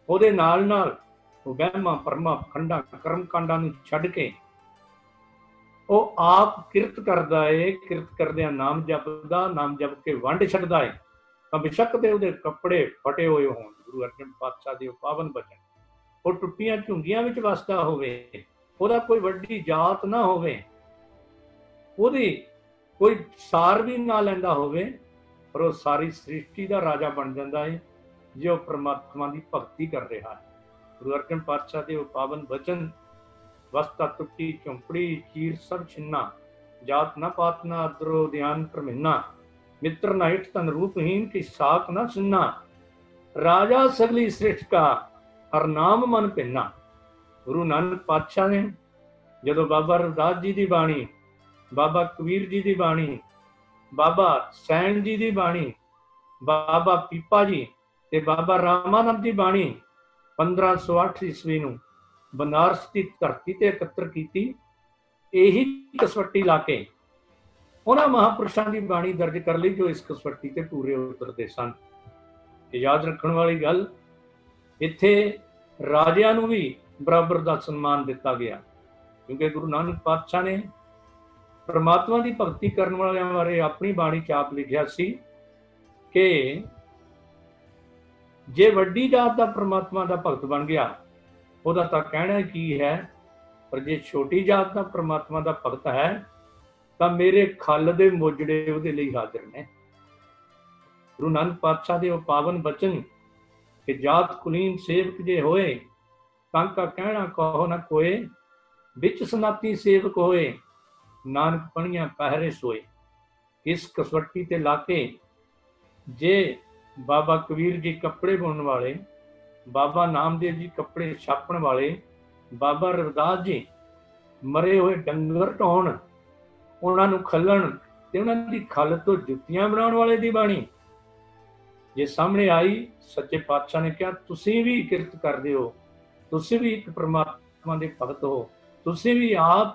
ਉਹਦੇ ਨਾਲ ਨਾਲ ਉਹ ਵਹਿਮਾਂ ਭਰਮਾਂ ਖੰਡਾਂ ਕਰਮ ਕਾਂਡਾਂ ਨੂੰ ਛੱਡ ਕੇ ਉਹ ਆਪ ਕਿਰਤ ਕਰਦਾ ਹੈ, ਕਿਰਤ ਕਰਦਿਆਂ ਨਾਮ ਜਪਦਾ, ਨਾਮ ਜਪ ਕੇ ਵੰਡ ਛੱਡਦਾ ਹੈ, ਤਾਂ ਬੇਸ਼ੱਕ ਤੇ ਉਹਦੇ ਕੱਪੜੇ ਫਟੇ ਹੋਏ ਹੋਣ, ਗੁਰੂ ਅਰਜਨ ਪਾਤਸ਼ਾਹ ਦੇ ਪਾਵਨ ਬਚਨ, ਉਹ ਟੁੱਟੀਆਂ ਝੁੰਗੀਆਂ ਵਿੱਚ ਵਸਦਾ ਹੋਵੇ, ਉਹਦਾ ਕੋਈ ਵੱਡੀ ਜਾਤ ਨਾ ਹੋਵੇ, ਉਹਦੀ ਕੋਈ ਸਾਰ ਵੀ ਨਾ ਲੈਂਦਾ ਹੋਵੇ, पर वो सारी सृष्टि का राजा बन जाता है जो परमात्मा की भगती कर रहा है। गुरु अर्जन पातशाह के पावन वचन, वस्ता टुट्टी झुंपड़ी चीर सब छिन्ना, जात न पात न अदरो ध्यान परमिन्ना, मित्र न हिठ तन रूपहीन की साख न सुनना, राजा सगली सृष्टि का हर नाम मन भिन्ना। गुरु नानक पातशाह ने जदों बाबा रविदास जी की बाणी, बाबा कबीर जी की बाणी, बाबा सैन जी की बाणी, बाबा पीपा जी ते बाबा रामानंद जी बाणी 1508 ईस्वी नूं बनारस की धरती ते एकत्र की। यही कसवट्टी ला के उन्हां महापुरुषों की बाणी दर्ज कर ली जो इस कसवट्टी ते पूरे उतरते सन। याद रखने वाली गल, इत्थे राजियां नूं भी बराबर का सन्मान दिता गया, क्योंकि गुरु नानक पातशाह ने परमात्मा की भगती करने वाले बारे अपनी बाणी च आप लिखिया सी कि जे वड्डी जात का परमात्मा का भगत बन गया, ਉਹਦਾ ਤਾਂ ਕਹਿਣਾ ਕੀ ਹੈ, पर जे छोटी जात का परमात्मा का भगत है तो मेरे खल दे मोजड़े ਉਹਦੇ ਲਈ हाजिर ने। गुरु नानक पातशाह दे ਉਹ पावन बचन कि जात कुलीन सेवक जे होए, तांका कहना कहो न कोए, बिच सनाती सेवक होए, नानक पणिया पहरे सोए। इस कसवट्टी ते लाके जे बाबा कबीर जी कपड़े बुनने वाले, बाबा नामदेव जी कपड़े छापण वाले, बाबा रविदास जी मरे हुए डंगर ढाउण, उन्होंने खलन ते उन्हां दी खल तो जुत्तियां बनाउण वाले दी बाणी जे सामने आई, सच्चे पातशाह ने कहा तुसीं भी किरत करदे हो, तुसीं भी एक परमात्मा दे भगत हो, तुसीं भी आप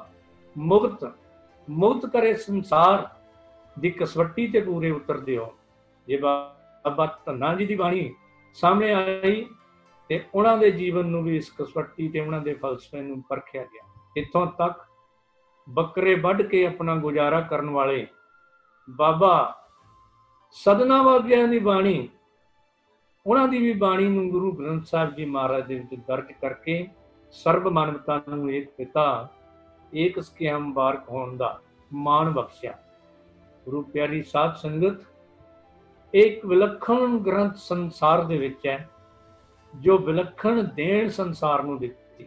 मुक्त करे संसार दी कसवट्टी ते पूरे उतरदे हो। जे बाबा धन्ना जी दी बाणी सामने आई ते उन्हां दे जीवन नूं भी इस कसवट्टी ते उन्हां दे फलसफे नूं परखिया गया। इत्थों तक बकरे वढ के अपना गुजारा करन वाले बाबा सदना वागियां दी बाणी, उन्हां दी भी बाणी नूं गुरु ग्रंथ साहिब जी महाराज दे विच दर्ज करके सर्व मानवता नूं एक पिता एक स्किया मुबारक होने का मान बख्शिया। गुरु प्यारी साध संगत, एक विलक्षण ग्रंथ संसार दे विच है जो विलक्षण देन संसार नूं दित्ती,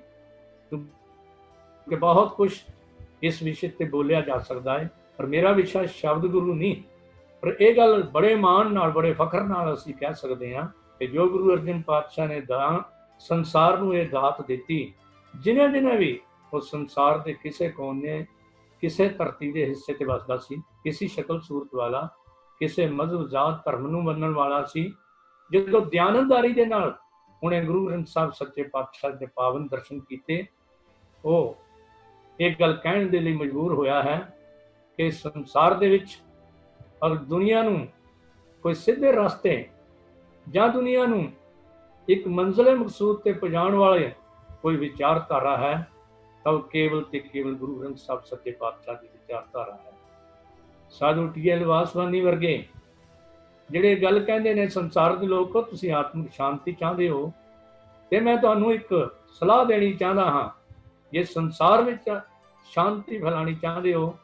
क्योंकि बहुत कुछ इस विषय ते बोलिया जा सकता है, पर मेरा विषय शब्द गुरु नहीं। पर यह गल बड़े मान नाल बड़े फखर नाल असीं कह सकते हैं कि जो गुरु अर्जन पातशाह ने संसार नूं इह दात दित्ती, जिन्हें जिन्हें भी उस संसार के किसी कोने किसी धरती के हिस्से से वसदा सी, किसी शक्ल सूरत वाला, किसी मजहब जात धर्म नूं मनण वाला सी, जो दयानतदारी दे नाल उन्हें गुरु ग्रंथ साहिब सच्चे पातशाह के पावन दर्शन किए, वो एक गल कहण दे लई मजबूर होया है कि संसार दे विच अगर दुनिया नूं कोई सीधे रास्ते जां दुनिया नूं एक मंजिल मकसूद ते पहुंचाउण वाले कोई विचारधारा है तो केवल ते केवल गुरु ग्रंथ साहिब सच्चे पातशाह की विचारधारा है। साधु टी.एल. वासवानी वर्गे ਜਿਹੜੇ गल कहते हैं संसार के लोग तुसीं आत्मिक शांति चाहते हो, ਤੇ ਮੈਂ ਤੁਹਾਨੂੰ ਇੱਕ ਸਲਾਹ ਦੇਣੀ ਚਾਹੁੰਦਾ ਹਾਂ, ਜੇ ਸੰਸਾਰ ਵਿੱਚ ਸ਼ਾਂਤੀ ਫੈਲਾਣੀ ਚਾਹੁੰਦੇ ਹੋ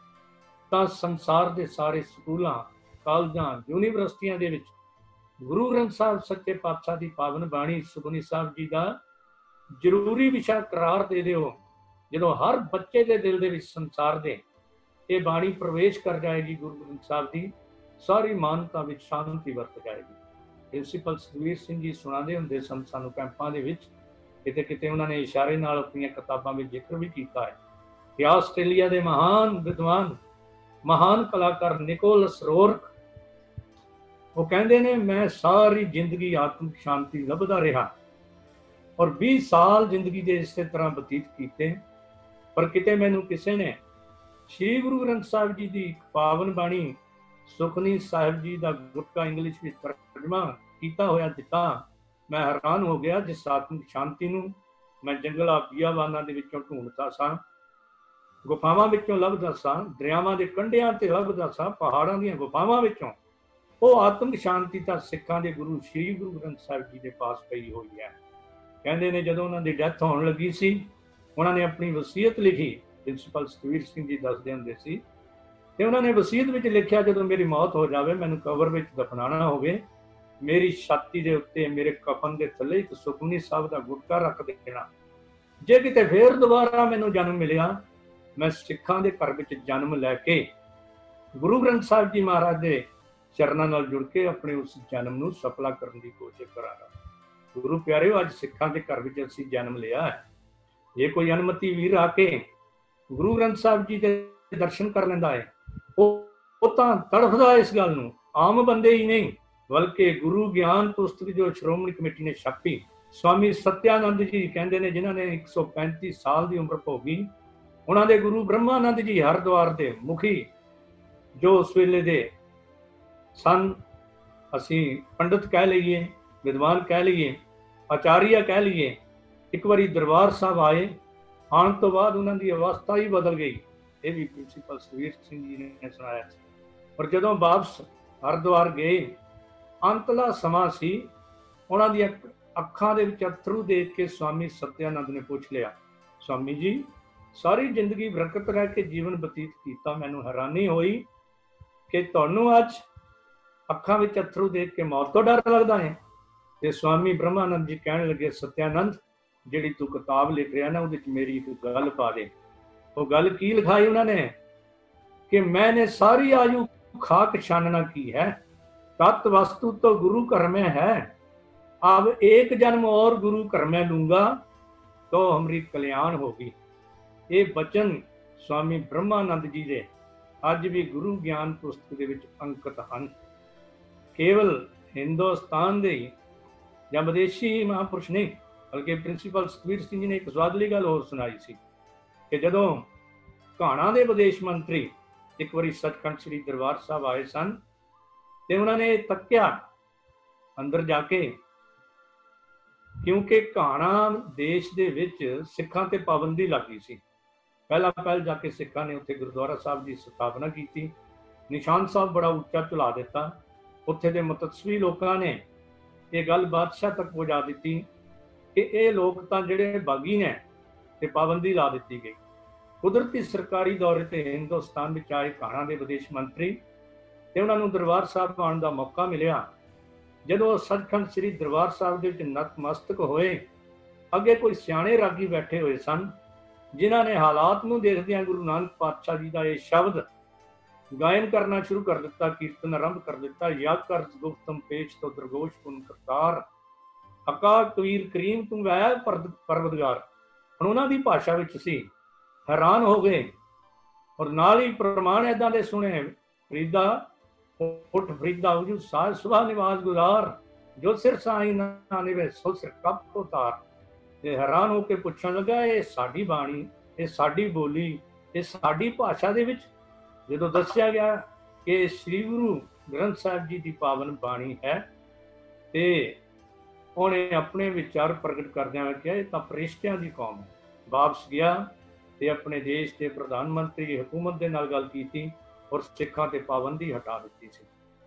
ਤਾਂ ਸੰਸਾਰ ਦੇ ਸਾਰੇ ਸਕੂਲਾਂ, ਕਾਲਜਾਂ, ਯੂਨੀਵਰਸਿਟੀਆਂ ਦੇ ਵਿੱਚ ਗੁਰੂ ਗ੍ਰੰਥ ਸਾਹਿਬ ਸੱਚੇ ਪਾਤਸ਼ਾਹ ਦੀ ਪਾਵਨ ਬਾਣੀ ਸੁਖਮਨੀ ਸਾਹਿਬ ਜੀ ਦਾ ਜ਼ਰੂਰੀ ਵਿਸ਼ਾ ਕਰਾਰ ਦੇ ਦਿਓ। ਜਦੋਂ ਹਰ ਬੱਚੇ ਦੇ ਦਿਲ ਦੇ ਵਿੱਚ ਸੰਸਾਰ ਦੇ ਇਹ ਬਾਣੀ ਪ੍ਰਵੇਸ਼ ਕਰ ਜਾਏਗੀ, ਗੁਰੂ ਗ੍ਰੰਥ ਸਾਹਿਬ ਦੀ ਸਾਰੀ ਮਾਨਤਾ ਵਿੱਚ ਸ਼ਾਂਤੀ ਵਰਤ ਜਾਏਗੀ। ਪ੍ਰਿੰਸੀਪਲ ਸੁਖਬੀਰ ਸਿੰਘ ਜੀ ਸੁਣਾਉਂਦੇ ਹੁੰਦੇ ਸਨ ਸਾਨੂੰ ਕੈਂਪਾਂ ਦੇ ਵਿੱਚ, ਕਿਤੇ ਕਿਤੇ ਉਹਨਾਂ ਨੇ ਇਸ਼ਾਰੇ ਨਾਲ ਆਪਣੀਆਂ ਕਿਤਾਬਾਂ ਵਿੱਚ ਜ਼ਿਕਰ ਵੀ ਕੀਤਾ ਹੈ ਕਿ ਆਸਟ੍ਰੇਲੀਆ ਦੇ ਮਹਾਨ ਵਿਦਵਾਨ, ਮਹਾਨ ਕਲਾਕਾਰ ਨਿਕੋਲਸ ਰੋਰਕ, ਉਹ ਕਹਿੰਦੇ ਨੇ ਮੈਂ ਸਾਰੀ ਜ਼ਿੰਦਗੀ ਆਤਮਿਕ ਸ਼ਾਂਤੀ ਲੱਭਦਾ ਰਿਹਾ ਔਰ 20 ਸਾਲ ਜ਼ਿੰਦਗੀ ਦੇ ਇਸੇ ਤਰ੍ਹਾਂ ਬਤੀਤ ਕੀਤੇ, ਪਰ ਕਿਤੇ ਮੈਨੂੰ ਕਿਸੇ ਨੇ ਸ੍ਰੀ ਗੁਰੂ ਗ੍ਰੰਥ ਸਾਹਿਬ ਜੀ ਦੀ ਇੱਕ ਪਾਵਨ ਬਾਣੀ ਸੁਖਮਨੀ ਸਾਹਿਬ ਜੀ ਦਾ ਗੁਟਕਾ ਇੰਗਲਿਸ਼ ਵਿੱਚ ਤਰਜਮਾ ਕੀਤਾ ਹੋਇਆ ਦਿੱਤਾ। ਮੈਂ ਹੈਰਾਨ ਹੋ ਗਿਆ, ਜਿਸ ਆਤਮਿਕ ਸ਼ਾਂਤੀ ਨੂੰ ਮੈਂ ਜੰਗਲਾਂ ਬੀਆਬਾਨਾਂ ਦੇ ਵਿੱਚੋਂ ਢੂੰਡਦਾ ਸਾਂ, ਗੁਫਾਵਾਂ ਵਿੱਚੋਂ ਲੱਭਦਾ ਸਾਂ, ਦਰਿਆਵਾਂ ਦੇ ਕੰਢਿਆਂ ਤੇ ਲੱਭਦਾ ਸਾਂ, ਪਹਾੜਾਂ ਦੀਆਂ ਗੁਫਾਵਾਂ ਵਿੱਚੋਂ, ਉਹ ਆਤਮਿਕ ਸ਼ਾਂਤੀ ਤਾਂ ਸਿੱਖਾਂ ਦੇ ਗੁਰੂ ਸ੍ਰੀ ਗੁਰੂ ਗ੍ਰੰਥ ਸਾਹਿਬ ਜੀ ਦੇ ਪਾਸ ਪਈ ਹੋਈ ਹੈ। ਕਹਿੰਦੇ ਨੇ ਜਦੋਂ ਉਹਨਾਂ ਦੀ ਡੈਥ ਹੋਣ ਲੱਗੀ ਸੀ, ਉਹਨਾਂ ਨੇ ਆਪਣੀ ਵਸੀਅਤ ਲਿਖੀ। ਪ੍ਰਿੰਸੀਪਲ ਸੁਖਬੀਰ ਸਿੰਘ ਜੀ ਦੱਸਦੇ ਹੁੰਦੇ ਸੀ ਤੇ ਉਹਨਾਂ ਨੇ ਵਸੀਅਤ ਵਿੱਚ ਲਿਖਿਆ, ਜਦੋਂ ਮੇਰੀ ਮੌਤ ਹੋ ਜਾਵੇ, ਮੈਨੂੰ ਕਬਰ ਵਿੱਚ ਦਫਨਾਉਣਾ ਹੋਵੇ, ਮੇਰੀ ਛਾਤੀ ਦੇ ਉੱਤੇ ਮੇਰੇ ਕਫਨ ਦੇ ਥੱਲੇ ਇੱਕ ਸੁਖਮਨੀ ਸਾਹਿਬ ਦਾ ਗੁਟਕਾ ਰੱਖ ਦੇਣਾ। ਜੇ ਕਿਤੇ ਫੇਰ ਦੁਬਾਰਾ ਮੈਨੂੰ ਜਨਮ ਮਿਲਿਆ, ਮੈਂ ਸਿੱਖਾਂ ਦੇ ਘਰ ਵਿੱਚ ਜਨਮ ਲੈ ਕੇ ਗੁਰੂ ਗ੍ਰੰਥ ਸਾਹਿਬ ਜੀ ਮਹਾਰਾਜ ਦੇ ਚਰਨਾਂ ਨਾਲ ਜੁੜ ਕੇ ਆਪਣੇ ਉਸ ਜਨਮ ਨੂੰ ਸਫਲਾ ਕਰਨ ਦੀ ਕੋਸ਼ਿਸ਼ ਕਰਾਂਗਾ। ਗੁਰੂ ਪਿਆਰਿਓ, ਅੱਜ ਸਿੱਖਾਂ ਦੇ ਘਰ ਵਿੱਚ ਅਸੀਂ ਜਨਮ ਲਿਆ ਹੈ। ਜੇ ਕੋਈ ਅਨਮਤੀ ਵੀਰ ਆ ਕੇ ਗੁਰੂ ਗ੍ਰੰਥ ਸਾਹਿਬ ਜੀ ਦੇ ਦਰਸ਼ਨ ਕਰ ਲੈਂਦਾ ਹੈ, ਉਹ ਤਾਂ ਤੜਫਦਾ ਇਸ ਗੱਲ ਨੂੰ, ਆਮ ਬੰਦੇ ਹੀ ਨਹੀਂ ਬਲਕਿ ਗੁਰੂ ਗਿਆਨ ਪੁਸਤਕ ਜੋ ਸ਼੍ਰੋਮਣੀ ਕਮੇਟੀ ਨੇ ਛਾਪੀ, ਸਵਾਮੀ ਸਤਿਆਨੰਦ ਜੀ ਕਹਿੰਦੇ ਨੇ, ਜਿਨ੍ਹਾਂ ਨੇ 135 ਸਾਲ ਦੀ ਉਮਰ ਭੋਗੀ, ਉਹਨਾਂ ਦੇ ਗੁਰੂ ਬ੍ਰਹਮਾਨੰਦ ਜੀ ਹਰਿਦੁਆਰ ਦੇ ਮੁਖੀ ਜੋ ਉਸ ਵੇਲੇ ਦੇ ਸਨ, ਅਸੀਂ ਪੰਡਤ ਕਹਿ ਲਈਏ, ਵਿਦਵਾਨ ਕਹਿ ਲਈਏ, ਆਚਾਰੀਆ ਕਹਿ ਲਈਏ, ਇੱਕ ਵਾਰੀ ਦਰਬਾਰ ਸਾਹਿਬ ਆਏ, ਆਉਣ ਤੋਂ ਬਾਅਦ ਉਹਨਾਂ ਦੀ ਅਵਸਥਾ ਹੀ ਬਦਲ ਗਈ। ਇਹ ਵੀ ਪ੍ਰਿੰਸੀਪਲ ਸੁਖਬੀਰ ਸਿੰਘ ਜੀ ਨੇ ਸੁਣਾਇਆ ਸੀ। ਪਰ ਜਦੋਂ ਵਾਪਸ ਹਰਿਦੁਆਰ ਗਏ, ਅੰਤਲਾ ਸਮਾਂ ਸੀ, ਉਹਨਾਂ ਦੀਆਂ ਅੱਖਾਂ ਦੇ ਵਿੱਚ ਅਥਰੂ ਦੇਖ ਕੇ ਸਵਾਮੀ ਸਤਿਆਨੰਦ ਨੇ ਪੁੱਛ ਲਿਆ, ਸਵਾਮੀ ਜੀ, ਸਾਰੀ ਜ਼ਿੰਦਗੀ ਬਰਕਤ ਰਹਿ ਕੇ ਜੀਵਨ ਬਤੀਤ ਕੀਤਾ, ਮੈਨੂੰ ਹੈਰਾਨੀ ਹੋਈ ਕਿ ਤੁਹਾਨੂੰ ਅੱਜ ਅੱਖਾਂ ਵਿੱਚ ਅਥਰੂ ਦੇਖ ਕੇ ਮੌਤ ਤੋਂ ਡਰ ਲੱਗਦਾ ਹੈ। ਤੇ ਸਵਾਮੀ ਬ੍ਰਹਮਾਨੰਦ ਜੀ ਕਹਿਣ ਲੱਗੇ, ਸਤਿਆਨੰਦ, ਜਿਹੜੀ ਤੂੰ ਕਿਤਾਬ ਲਿਖ ਰਿਹਾ ਨਾ, ਉਹਦੇ 'ਚ ਮੇਰੀ ਇੱਕ ਗੱਲ ਪਾ ਦੇ। ਉਹ ਗੱਲ ਕੀ ਲਿਖਾਈ ਉਹਨਾਂ ਨੇ ਕਿ मैंने सारी आयु खाक छानना की है, तत् वस्तु तो गुरु घर में है, अब एक जन्म और गुरु घर में लूंगा तो हमारी कल्याण होगी। ये बचन स्वामी ब्रह्मानंद जी दे अज भी गुरु ज्ञान पुस्तक दे विच अंकित हैं। केवल हिंदुस्तान दे या विदेशी महापुरुष नहीं, बल्कि प्रिंसीपल सुखबीर सिंह जी ने एक स्वादली गल होर सुनाई सी कि जदों घाणा दे विदेश मंत्री एक बारी सचखंड श्री दरबार साहब आए सन, ते उन्होंने तक्या अंदर जाके, क्योंकि घाणा देश दे विच सिखां ते पाबंदी लग गई सी। पहल जाके सिखां ने उत्थे गुरुद्वारा साहब की स्थापना की, निशान साहब बड़ा उच्चा चला दिता। उत्थे दे मुतस्वी लोगों ने ये गल बादशाह तक पहुँचा दी कि ये लोग तां जिहड़े बागी ने, ते पाबंदी ला दी गई। कुदरती सरकारी दौरे ते हिंदुस्तान में आए घाणा के विदेश मंत्री ते उन्होंने दरबार साहब आने का मौका मिलिया। जदों सचखंड श्री दरबार साहब के नतमस्तक होए, अगे कोई सियाणे रागी बैठे हुए सन, जिन्हों ने हालात नूं देखदियां गुरु नानक पातशाह जी का यह शब्द गायन करना शुरू कर दिता, कीर्तन आरंभ कर दिता। याद कर गुफ्तम पेश तो दरगोश पुन करतार, अका कबीर करीम तू वै परवदगार। हुण उन्हां दी भाषा विच सी, हैरान हो गए और नाल ही प्रमाण ऐदा दे सुने, फरीदा उठ फरीदा उजू साज सुबह निवाज गुजार, जो सिर साई ना निवे सो सिर कप उतार। ते हैरान होकर पुछण लगा, ये साडी बाणी, ये साडी बोली, ये साडी भाषा दे विच जदों दस्सिया गया कि श्री गुरु ग्रंथ साहिब जी की पावन बाणी है, ते उन्हें अपने विचार प्रगट करदियां कहा, ये तां फरिश्तियां दी कौम है। वापस गया ते अपने देश के प्रधानमंत्री हुकूमत के नाल गल की और सिखां ते पाबंदी हटा दी सी।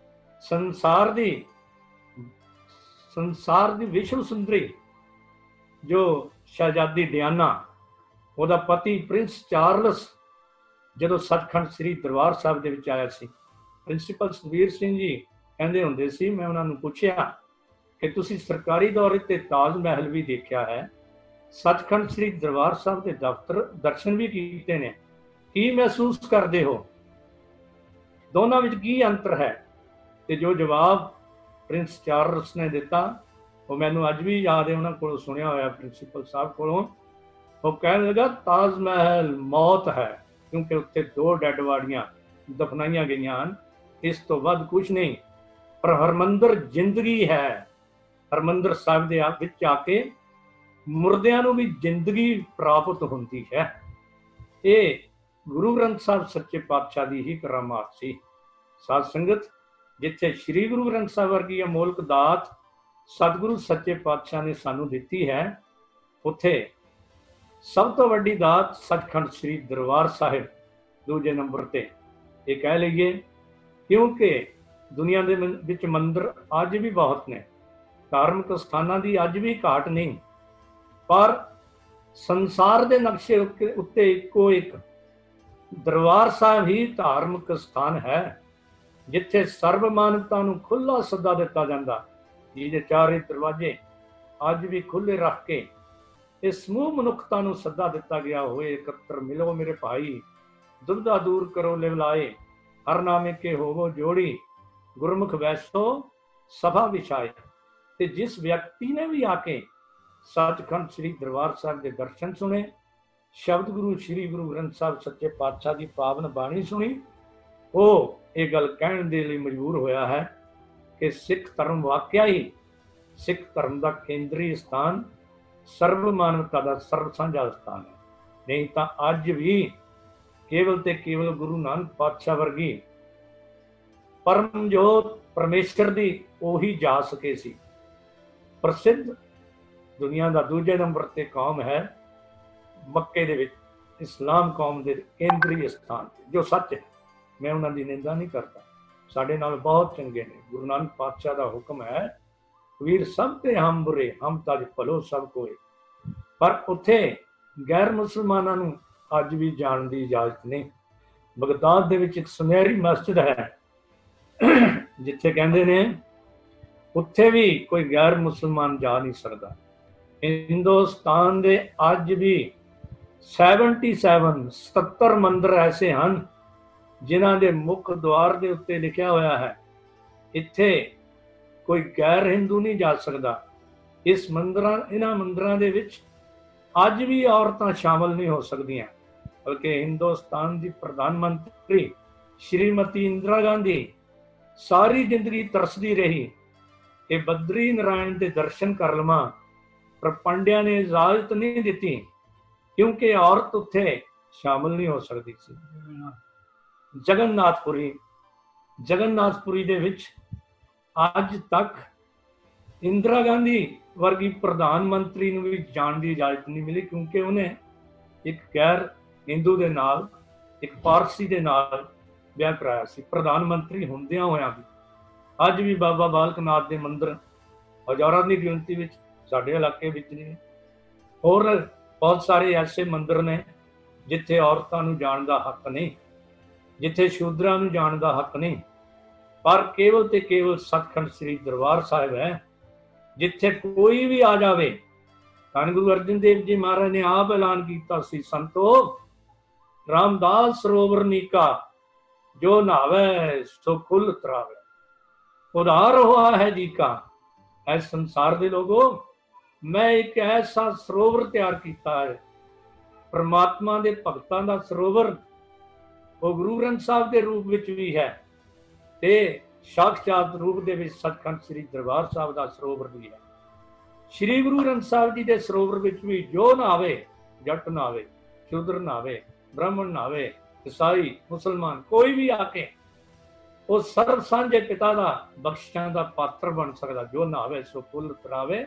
संसार दी विश्व सुंदरी जो शहजादी डियाना, ਉਹਦਾ ਪਤੀ ਪ੍ਰਿੰਸ ਚਾਰਲਸ ਜਦੋਂ ਸੱਚਖੰਡ ਸ੍ਰੀ ਦਰਬਾਰ ਸਾਹਿਬ ਦੇ ਵਿੱਚ ਆਇਆ ਸੀ, ਪ੍ਰਿੰਸੀਪਲ ਸੁਖਬੀਰ ਸਿੰਘ ਜੀ ਕਹਿੰਦੇ ਹੁੰਦੇ ਸੀ, ਮੈਂ ਉਹਨਾਂ ਨੂੰ ਪੁੱਛਿਆ ਕਿ ਤੁਸੀਂ ਸਰਕਾਰੀ ਦੌਰੇ ਤੇ ਤਾਜ ਮਹਿਲ ਵੀ ਦੇਖਿਆ ਹੈ, ਸੱਚਖੰਡ ਸ੍ਰੀ ਦਰਬਾਰ ਸਾਹਿਬ ਦੇ ਦਫ਼ਤਰ ਦਰਸ਼ਨ ਵੀ ਕੀਤੇ ਨੇ, ਕੀ ਮਹਿਸੂਸ ਕਰਦੇ ਹੋ, ਦੋਨਾਂ ਵਿੱਚ ਕੀ ਅੰਤਰ ਹੈ? ਤੇ ਜੋ ਜਵਾਬ ਪ੍ਰਿੰਸ ਚਾਰਲਸ ਨੇ ਦਿੱਤਾ ਉਹ ਮੈਨੂੰ ਅੱਜ ਵੀ ਯਾਦ ਹੈ, ਉਹਨਾਂ ਕੋਲੋਂ ਸੁਣਿਆ ਹੋਇਆ ਪ੍ਰਿੰਸੀਪਲ ਸਾਹਿਬ ਕੋਲੋਂ। ਉਹ ਕਹਿਣ ਲੱਗਾ ਤਾਜ ਮਹਿਲ ਮੌਤ ਹੈ, ਕਿਉਂਕਿ ਉੱਥੇ 2 ਡੈਡ ਬਾਡੀਆਂ ਦਫਨਾਈਆਂ ਗਈਆਂ ਹਨ, ਇਸ ਤੋਂ ਵੱਧ ਕੁਝ ਨਹੀਂ। ਪਰ ਹਰਮੰਦਰ ਜ਼ਿੰਦਗੀ ਹੈ। ਹਰਮੰਦਰ ਸਾਹਿਬ ਦੇ ਵਿੱਚ ਆ ਕੇ ਮੁਰਦਿਆਂ ਨੂੰ ਵੀ ਜ਼ਿੰਦਗੀ ਪ੍ਰਾਪਤ ਹੁੰਦੀ ਹੈ। ਇਹ ਗੁਰੂ ਗ੍ਰੰਥ ਸਾਹਿਬ ਸੱਚੇ ਪਾਤਸ਼ਾਹ ਦੀ ਹੀ ਕਰਾਮਾਤ ਸੀ। ਸਾਧ ਸੰਗਤ, ਜਿੱਥੇ ਸ੍ਰੀ ਗੁਰੂ ਗ੍ਰੰਥ ਸਾਹਿਬ ਵਰਗੀ ਅਮੋਲਕ ਦਾਤ ਸਤਿਗੁਰੂ ਸੱਚੇ ਪਾਤਸ਼ਾਹ ਨੇ ਸਾਨੂੰ ਦਿੱਤੀ ਹੈ, ਉੱਥੇ ਸਭ ਤੋਂ ਵੱਡੀ ਦਾਤ ਸੱਚਖੰਡ ਸ੍ਰੀ ਦਰਬਾਰ ਸਾਹਿਬ ਦੂਜੇ ਨੰਬਰ ਤੇ ਇਹ ਕਹਿ ਲਈਏ, ਕਿਉਂਕਿ ਦੁਨੀਆ ਦੇ ਵਿੱਚ ਮੰਦਿਰ ਅੱਜ ਵੀ ਬਹੁਤ ਨੇ, ਧਾਰਮਿਕ ਸਥਾਨਾਂ ਦੀ ਅੱਜ ਵੀ ਘਾਟ ਨਹੀਂ, ਪਰ ਸੰਸਾਰ ਦੇ ਨਕਸ਼ੇ ਉੱਤੇ ਇੱਕੋ ਇੱਕ ਦਰਬਾਰ ਸਾਹਿਬ ਹੀ ਧਾਰਮਿਕ ਸਥਾਨ ਹੈ, ਜਿੱਥੇ ਸਰਬ ਮਾਨਵਤਾ ਨੂੰ ਖੁੱਲ੍ਹਾ ਸੱਦਾ ਦਿੱਤਾ ਜਾਂਦਾ, ਜਿਹਦੇ ਚਾਰੇ ਦਰਵਾਜ਼ੇ ਅੱਜ ਵੀ ਖੁੱਲ੍ਹੇ ਰੱਖ ਕੇ ਇਸ ਸਮੂਹ ਮਨੁੱਖਤਾ ਨੂੰ ਸੱਦਾ ਦਿੱਤਾ ਗਿਆ ਹੋਏ, ਇਕੱਤਰ ਮਿਲੋ ਮੇਰੇ ਭਾਈ, ਦੁਬਿਧਾ ਦੂਰ ਕਰੋ ਲਿਵਲਾਏ, ਹਰ ਨਾਮੇ ਕੇ ਹੋਵੋ ਜੋੜੀ, ਗੁਰਮੁਖ ਵੈਸੋ ਸਭਾ ਵਿਛਾਏ। ਤੇ ਜਿਸ ਵਿਅਕਤੀ ਨੇ ਵੀ ਆ ਕੇ ਸੱਚਖੰਡ ਸ੍ਰੀ ਦਰਬਾਰ ਸਾਹਿਬ ਦੇ ਦਰਸ਼ਨ ਸੁਣੇ, ਸ਼ਬਦ ਗੁਰੂ ਸ੍ਰੀ ਗੁਰੂ ਗ੍ਰੰਥ ਸਾਹਿਬ ਸੱਚੇ ਪਾਤਸ਼ਾਹ ਦੀ ਪਾਵਨ ਬਾਣੀ ਸੁਣੀ, ਉਹ ਇਹ ਗੱਲ ਕਹਿਣ ਦੇ ਲਈ ਮਜਬੂਰ ਹੋਇਆ ਹੈ ਕਿ ਸਿੱਖ ਧਰਮ ਵਾਕਿਆ ਹੀ ਸਿੱਖ ਧਰਮ ਦਾ ਕੇਂਦਰੀ ਸਥਾਨ, ਸਰਬ ਮਾਨਵਤਾ ਦਾ ਸਰਬ ਸਾਂਝਾ ਸਥਾਨ ਹੈ। ਨਹੀਂ ਤਾਂ ਅੱਜ ਵੀ ਕੇਵਲ ਤੇ ਕੇਵਲ ਗੁਰੂ ਨਾਨਕ ਪਾਤਸ਼ਾਹ ਵਰਗੀ ਪਰਮਜੋਤ ਪਰਮੇਸ਼ਰ ਦੀ ਉਹੀ ਜਾ ਸਕੇ ਸੀ। ਪ੍ਰਸਿੱਧ ਦੁਨੀਆ ਦਾ ਦੂਜੇ ਨੰਬਰ ਤੇ ਕੌਮ ਹੈ ਮੱਕੇ ਦੇ ਵਿੱਚ, ਇਸਲਾਮ ਕੌਮ ਦੇ ਕੇਂਦਰੀ ਸਥਾਨ ਜੋ ਸੱਚ ਹੈ। ਮੈਂ ਉਹਨਾਂ ਦੀ ਨਿੰਦਾ ਨਹੀਂ ਕਰਦਾ, ਸਾਡੇ ਨਾਲ ਬਹੁਤ ਚੰਗੇ ਨੇ। ਗੁਰੂ ਨਾਨਕ ਪਾਤਸ਼ਾਹ ਦਾ ਹੁਕਮ ਹੈ, ਵੀਰ ਸਭ ਤੇ ਹਮ ਬੁਰੇ, ਹਮ ਤਜ ਭਲੋ ਸਭ ਕੋਏ। ਪਰ ਉੱਥੇ ਗੈਰ ਮੁਸਲਮਾਨਾਂ ਨੂੰ ਅੱਜ ਵੀ ਜਾਣ ਦੀ ਇਜਾਜ਼ਤ ਨਹੀਂ। ਬਗਦਾਦ ਦੇ ਵਿੱਚ ਇੱਕ ਸੁਨਹਿਰੀ ਮਸਜਿਦ ਹੈ, ਜਿੱਥੇ ਕਹਿੰਦੇ ਨੇ ਉੱਥੇ ਵੀ ਕੋਈ ਗੈਰ ਮੁਸਲਮਾਨ ਜਾ ਨਹੀਂ ਸਕਦਾ। ਹਿੰਦੁਸਤਾਨ ਦੇ ਅੱਜ ਵੀ 77 ਮੰਦਿਰ ਐਸੇ ਹਨ ਜਿਨ੍ਹਾਂ ਦੇ ਮੁੱਖ ਦੁਆਰ ਦੇ ਉੱਤੇ ਲਿਖਿਆ ਹੋਇਆ ਹੈ, ਇੱਥੇ ਕੋਈ ਗੈਰ ਹਿੰਦੂ ਨਹੀਂ ਜਾ ਸਕਦਾ। ਇਹਨਾਂ ਮੰਦਿਰਾਂ ਦੇ ਵਿੱਚ ਅੱਜ ਵੀ ਔਰਤਾਂ ਸ਼ਾਮਲ ਨਹੀਂ ਹੋ ਸਕਦੀਆਂ, ਬਲਕਿ ਹਿੰਦੁਸਤਾਨ ਦੀ ਪ੍ਰਧਾਨ ਮੰਤਰੀ ਸ਼੍ਰੀਮਤੀ ਇੰਦਰਾ ਗਾਂਧੀ ਸਾਰੀ ਜ਼ਿੰਦਗੀ ਤਰਸਦੀ ਰਹੀ ਕਿ ਬਦਰੀ ਨਾਰਾਇਣ ਦੇ ਦਰਸ਼ਨ ਕਰ ਲਵਾਂ, ਪਰ ਪੰਡਿਆਂ ਨੇ ਇਜਾਜ਼ਤ ਨਹੀਂ ਦਿੱਤੀ, ਕਿਉਂਕਿ ਔਰਤ ਉੱਥੇ ਸ਼ਾਮਲ ਨਹੀਂ ਹੋ ਸਕਦੀ ਸੀ। ਜਗਨਨਾਥਪੁਰੀ ਦੇ ਵਿੱਚ ਅੱਜ ਤੱਕ ਇੰਦਰਾ ਗਾਂਧੀ ਵਰਗੀ ਪ੍ਰਧਾਨ ਮੰਤਰੀ ਨੂੰ ਵੀ ਜਾਣ ਦੀ ਇਜਾਜ਼ਤ ਨਹੀਂ ਮਿਲੀ, ਕਿਉਂਕਿ ਉਹਨੇ ਇੱਕ ਗੈਰ ਹਿੰਦੂ ਦੇ ਨਾਲ, ਇੱਕ ਪਾਰਸੀ ਦੇ ਨਾਲ ਵਿਆਹ ਕਰਾਇਆ ਸੀ, ਪ੍ਰਧਾਨ ਮੰਤਰੀ ਹੁੰਦਿਆਂ ਹੋਇਆਂ ਵੀ। ਅੱਜ ਵੀ ਬਾਬਾ ਬਾਲਕ ਨਾਥ ਦੇ ਮੰਦਿਰ ਹਜ਼ਾਰਾਂ ਦੀ ਗਿਣਤੀ ਵਿੱਚ ਸਾਡੇ ਇਲਾਕੇ ਵਿੱਚ ਨੇ। ਹੋਰ ਬਹੁਤ ਸਾਰੇ ਐਸੇ ਮੰਦਿਰ ਨੇ ਜਿੱਥੇ ਔਰਤਾਂ ਨੂੰ ਜਾਣ ਦਾ ਹੱਕ ਨਹੀਂ, ਜਿੱਥੇ ਸ਼ੂਦਰਾਂ ਨੂੰ ਜਾਣ ਦਾ ਹੱਕ ਨਹੀਂ, ਪਰ ਕੇਵਲ ਤੇ ਕੇਵਲ ਸੱਚਖੰਡ ਸ੍ਰੀ ਦਰਬਾਰ ਸਾਹਿਬ ਹੈ, ਜਿੱਥੇ ਕੋਈ ਵੀ ਆ ਜਾਵੇ। ਧੰਨ ਗੁਰੂ ਅਰਜਨ ਦੇਵ ਜੀ ਮਹਾਰਾਜ ਨੇ ਆਪ ਐਲਾਨ ਕੀਤਾ ਸੀ, ਸੰਤੋ ਰਾਮਦਾਸ ਸਰੋਵਰ ਨੀਕਾ, ਜੋ ਨਹਾਵੇ ਸੋ ਕੁਲ ਤਰਾਵੇ, ਉਧਾਰ ਹੋਆ ਹੈ ਜੀ ਕਾ। ਇਸ ਸੰਸਾਰ ਦੇ ਲੋਗੋ, ਮੈਂ ਇੱਕ ਐਸਾ ਸਰੋਵਰ ਤਿਆਰ ਕੀਤਾ ਹੈ, ਪਰਮਾਤਮਾ ਦੇ ਭਗਤਾਂ ਦਾ ਸਰੋਵਰ। ਉਹ ਗੁਰੂ ਗ੍ਰੰਥ ਸਾਹਿਬ ਦੇ ਰੂਪ ਵਿੱਚ ਵੀ ਹੈ ਤੇ ਸਾਖਸ਼ਾਤ ਰੂਪ ਦੇ ਵਿੱਚ ਸੱਚਖੰਡ ਸ੍ਰੀ ਦਰਬਾਰ ਸਾਹਿਬ ਦਾ ਸਰੋਵਰ ਵੀ ਹੈ। ਸ੍ਰੀ ਗੁਰੂ ਗ੍ਰੰਥ ਸਾਹਿਬ ਜੀ ਦੇ ਸਰੋਵਰ ਵਿੱਚ ਵੀ ਜੋ ਨਹਾਵੇ, ਜੱਟ ਨਹਾਵੇ, ਸ਼ੂਦਰ ਨਹਾਵੇ, ਬ੍ਰਾਹਮਣ ਨਹਾਵੇ, ਈਸਾਈ, ਮੁਸਲਮਾਨ, ਕੋਈ ਵੀ ਆ ਕੇ ਉਹ ਸਰਬ ਸਾਂਝੇ ਪਿਤਾ ਦਾ ਬਖਸ਼ਿਸ਼ਾਂ ਦਾ ਪਾਤਰ ਬਣ ਸਕਦਾ। ਜੋ ਨਹਾਵੇ ਸੋ ਕੁਲ ਤਰਾਵੇ,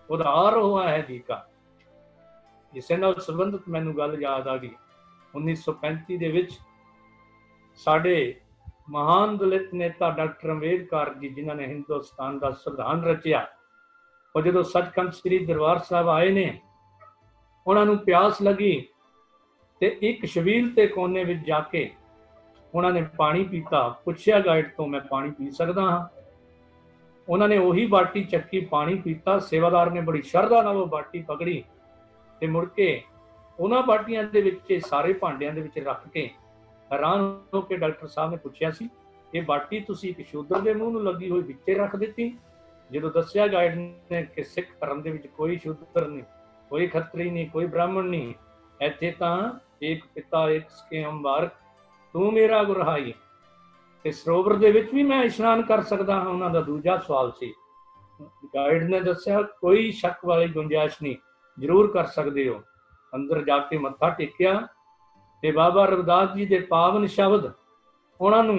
ਉਧਾਰ ਹੋਆ ਹੈ ਜੀ ਕਾ। ਇਸੇ ਨਾਲ ਸੰਬੰਧਿਤ ਮੈਨੂੰ ਗੱਲ ਯਾਦ ਆ ਗਈ। 1935 ਦੇ ਵਿੱਚ ਸਾਡੇ ਮਹਾਨ ਦਲਿਤ ਨੇਤਾ ਡਾਕਟਰ ਅੰਬੇਦਕਰ ਜੀ, ਜਿਨ੍ਹਾਂ ਨੇ ਹਿੰਦੁਸਤਾਨ ਦਾ ਸੰਵਿਧਾਨ ਰਚਿਆ, और जो सचखंड श्री दरबार साहब आए ने, उन्होंने प्यास लगी तो एक छबील के कोने में जाके उन्होंने पानी पीता। पूछया गाइड तो, मैं पानी पी सकता हाँ? उन्होंने उही बाटी चक्की, पानी पीता। सेवादार ने बड़ी शरधा नाल वो बाटी पकड़ी ते मुड़ के उन्हां बाटियां दे विच सारे भांडियां दे विच रख के हैरान होकर डॉक्टर साहब ने पूछया सी, ये बाटी तुसी एक शूद्र के मूँह नूं लगी हुई विचे रख दिती? जो दस्या गाइड ने कि सिख धर्म दे विच कोई शूद्र नहीं, कोई खतरी नहीं, कोई ब्राह्मण नहीं, इत्थे तां एक पिता एक सके अंबारक, तू मेरा गुरहाई, ते सरोवर दे विच भी मैं इशनान कर सकदा हां? उन्हां दा दूजा सवाल सी। गाइड ने दस्या कोई शक वाली गुंजाइश नहीं, जरूर कर सकते हो। अंदर जाके मत्था टेकिया ते बाबा रविदास जी के पावन शब्द उन्होंने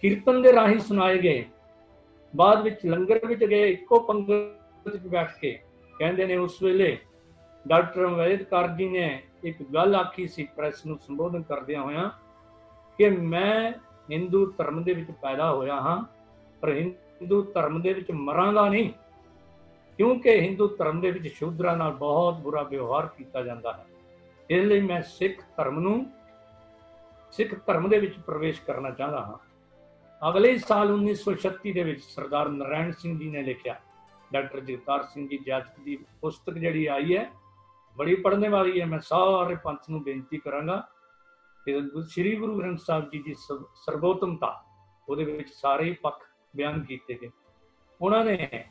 कीर्तन के राही सुनाए गए। बाद विच लंगर विच गए, इको पंगत विच बैठ के कहते ने उस वेले डॉक्टर अंबेडकर जी ने एक गल आखी सी प्रैस नूं संबोधन करदियां होया कि मैं हिंदू धर्म दे विच पैदा होया हाँ, पर हिंदू धर्म दे विच मरांगा नहीं, क्योंकि हिंदू धर्म दे विच शूद्रां नाल बहुत बुरा व्यवहार किया जाता है। इसलिए मैं सिख धर्म दे विच प्रवेश करना चाहता हाँ। अगले साल 1936 दे विच सरदार नारायण सिंह जी ने लिखा, डॉक्टर जगतार सिंह जी जाजक की पुस्तक जिहड़ी आई है बड़ी पढ़ने वाली है। मैं सारे पंथ नूं बेनती करांगा कि श्री गुरु ग्रंथ साहिब जी की सर्वोत्तमता उहदे विच सारे पक्ष बयान किए गए। उन्होंने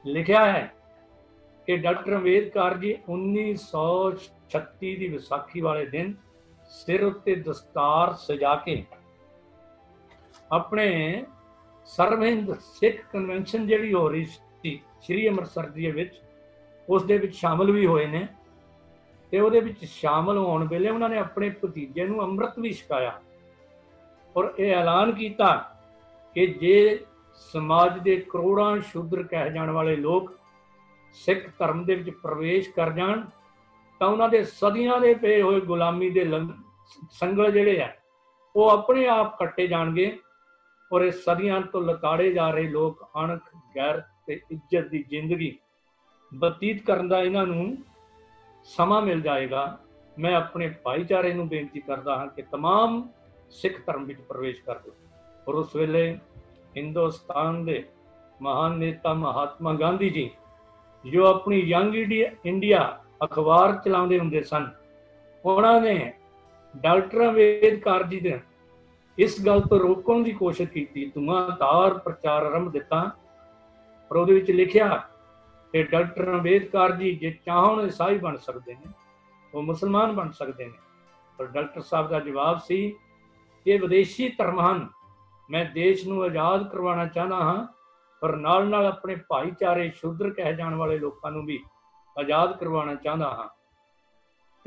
लिखा है कि डॉक्टर अंबेडकर जी 1936 की विसाखी वाले दिन सिर उत्ते दस्तार सजा के अपने सर्व हिंद सिख कन्वेंशन जिहड़ी हो रही सी श्री अमृतसर जी विच, उस दे विच शामिल भी होए ने। ते उहदे विच शामिल होने वेले उन्होंने अपने भतीजे नूं अमृत भी छकाया और यह ऐलान किया कि जे समाज के करोड़ों शूद्र कहे जाने वाले लोग सिख धर्म दे विच प्रवेश कर जाण तां उन्हां दे सदियां दे पे होए गुलामी दे संगल जिहड़े आ वो अपने आप कट्टे जाणगे और इस सदियां तो लताड़े जा रहे लोग अणख गैरत ते इज्जत की जिंदगी बतीत करन दा इन्हां नूं समा मिल जाएगा। मैं अपने भाईचारे नूं बेनती करदा हाँ कि तमाम सिख धर्म विच प्रवेश कर दो। और उस वेले हिंदुस्तान के महान नेता महात्मा गांधी जी जो अपनी यंग इंडिया अखबार चलाते होंगे सन, उन्होंने डॉक्टर अंबेडकर जी ने इस गल तो रोकने की कोशिश की, धुआंधार प्रचार आरंभ दिता और उहदे विच लिखिया कि डॉक्टर अंबेडकर जी जे चाहण ईसाई बन सकते हैं, वो मुसलमान बन सकते हैं। पर डॉक्टर साहब का जवाब सी कि विदेशी धर्म हैं, मैं देश नूं आज़ाद करवाना चाहता हाँ, पर नाल नाल अपने भाईचारे शूद्र कहे जाने वाले लोगों नूं भी आज़ाद करवाना चाहता हाँ।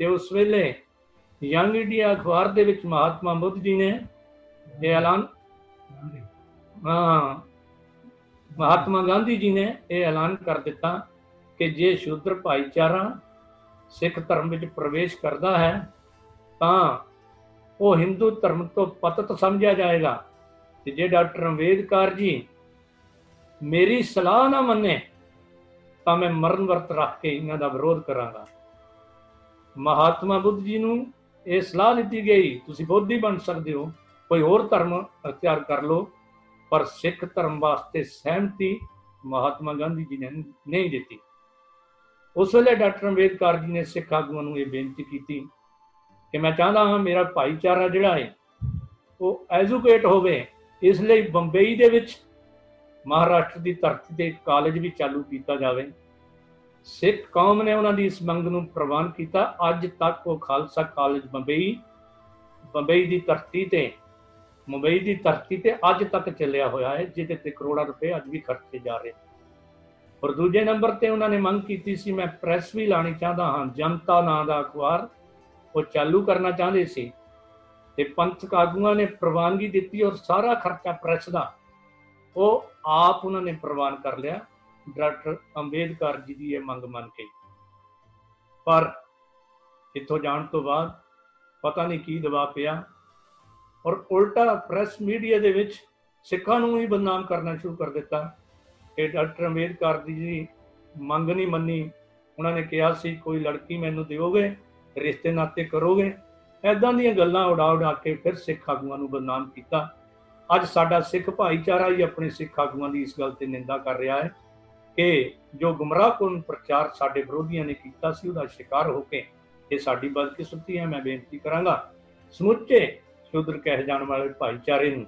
ते उस वेले यंग इंडिया अखबार दे विच महात्मा बुद्ध जी ने यह ऐलान महात्मा गांधी जी ने यह ऐलान कर दिता कि जे शूद्र भाईचारा सिख धर्म विच प्रवेश करता है तां वो हिंदू धर्म तो पतित समझा जाएगा। जे डॉक्टर अंबेडकर जी मेरी सलाह ना मने तो मैं मरण वर्त रख के इन्हां दा विरोध करांगा। महात्मा बुद्ध जी नूं यह सलाह दी गई, तुसीं बौद्धी बन सकते हो, कोई और धर्म अख्तियार कर लो, पर सिख धर्म वास्ते सहमति महात्मा गांधी जी ने नहीं दी। उस वेले डॉक्टर अंबेडकर जी ने सिख आगुआं नूं यह बेनती की कि मैं चाहता हाँ मेरा भाईचारा जिहड़ा है वो एजुकेट होवे, इसलिए बंबई दे विच महाराष्ट्र की धरती ते कॉलेज भी चालू किया जाए। सिख कौम ने उन्होंने इस मंग नूं प्रवान किया। अज तक वो खालसा कॉलेज बंबई की धरती ते मुंबई की धरती ते अज तक चलिया होया है, जिहदे ते करोड़ों रुपए अज भी खर्चे जा रहे। और दूजे नंबर ते उन्होंने मंग की सी मैं प्रैस भी लानी चाहता हाँ, जनता नां दा अखबार वो चालू करना चाहते सी ते पंथक आगुआं ने प्रवानगी दी और सारा खर्चा प्रैस का वो आप उन्होंने प्रवान कर लिया डॉक्टर अंबेडकर जी की यह मंग मन के। पर इत्थों जाण तो बाद पता नहीं की दबाव पिया और उल्टा प्रैस मीडिया दे विच सिखां नूं ही बदनाम करना शुरू कर दिता कि डॉक्टर अंबेडकर जी ਮੰਗ ਨਹੀਂ ਮੰਨੀ। ਉਹਨਾਂ ਨੇ ਕਿਹਾ ਸੀ ਕੋਈ ਲੜਕੀ ਮੈਨੂੰ ਦਿਓਗੇ, ਰਿਸ਼ਤੇ ਨਾਤੇ ਕਰੋਗੇ। ਐਦਾਂ ਦੀਆਂ ਗੱਲਾਂ ਉਡਾ ਕੇ ਫਿਰ ਸਿੱਖ ਆਗੂਆਂ ਨੂੰ ਬਦਨਾਮ ਕੀਤਾ। ਅੱਜ ਸਾਡਾ ਸਿੱਖ ਭਾਈਚਾਰਾ ਹੀ ਆਪਣੇ ਸਿੱਖ ਆਗੂਆਂ ਦੀ ਇਸ ਗੱਲ ਤੇ ਨਿੰਦਾ ਕਰ ਰਿਹਾ ਹੈ ਕਿ ਜੋ ਗੁੰਮਰਾਹਕੁਨ ਪ੍ਰਚਾਰ ਸਾਡੇ ਵਿਰੋਧੀਆਂ ਨੇ ਕੀਤਾ ਸੀ ਉਹਦਾ ਸ਼ਿਕਾਰ ਹੋ ਕੇ ਇਹ ਸਾਡੀ ਬਦਕਿਸਮਤੀ ਹੈ। ਮੈਂ ਬੇਨਤੀ ਕਰਾਂਗਾ ਸਮੁੱਚੇ ਸ਼ੂਦਰ ਕਹਿ ਜਾਣ ਵਾਲੇ ਭਾਈਚਾਰੇ ਨੂੰ,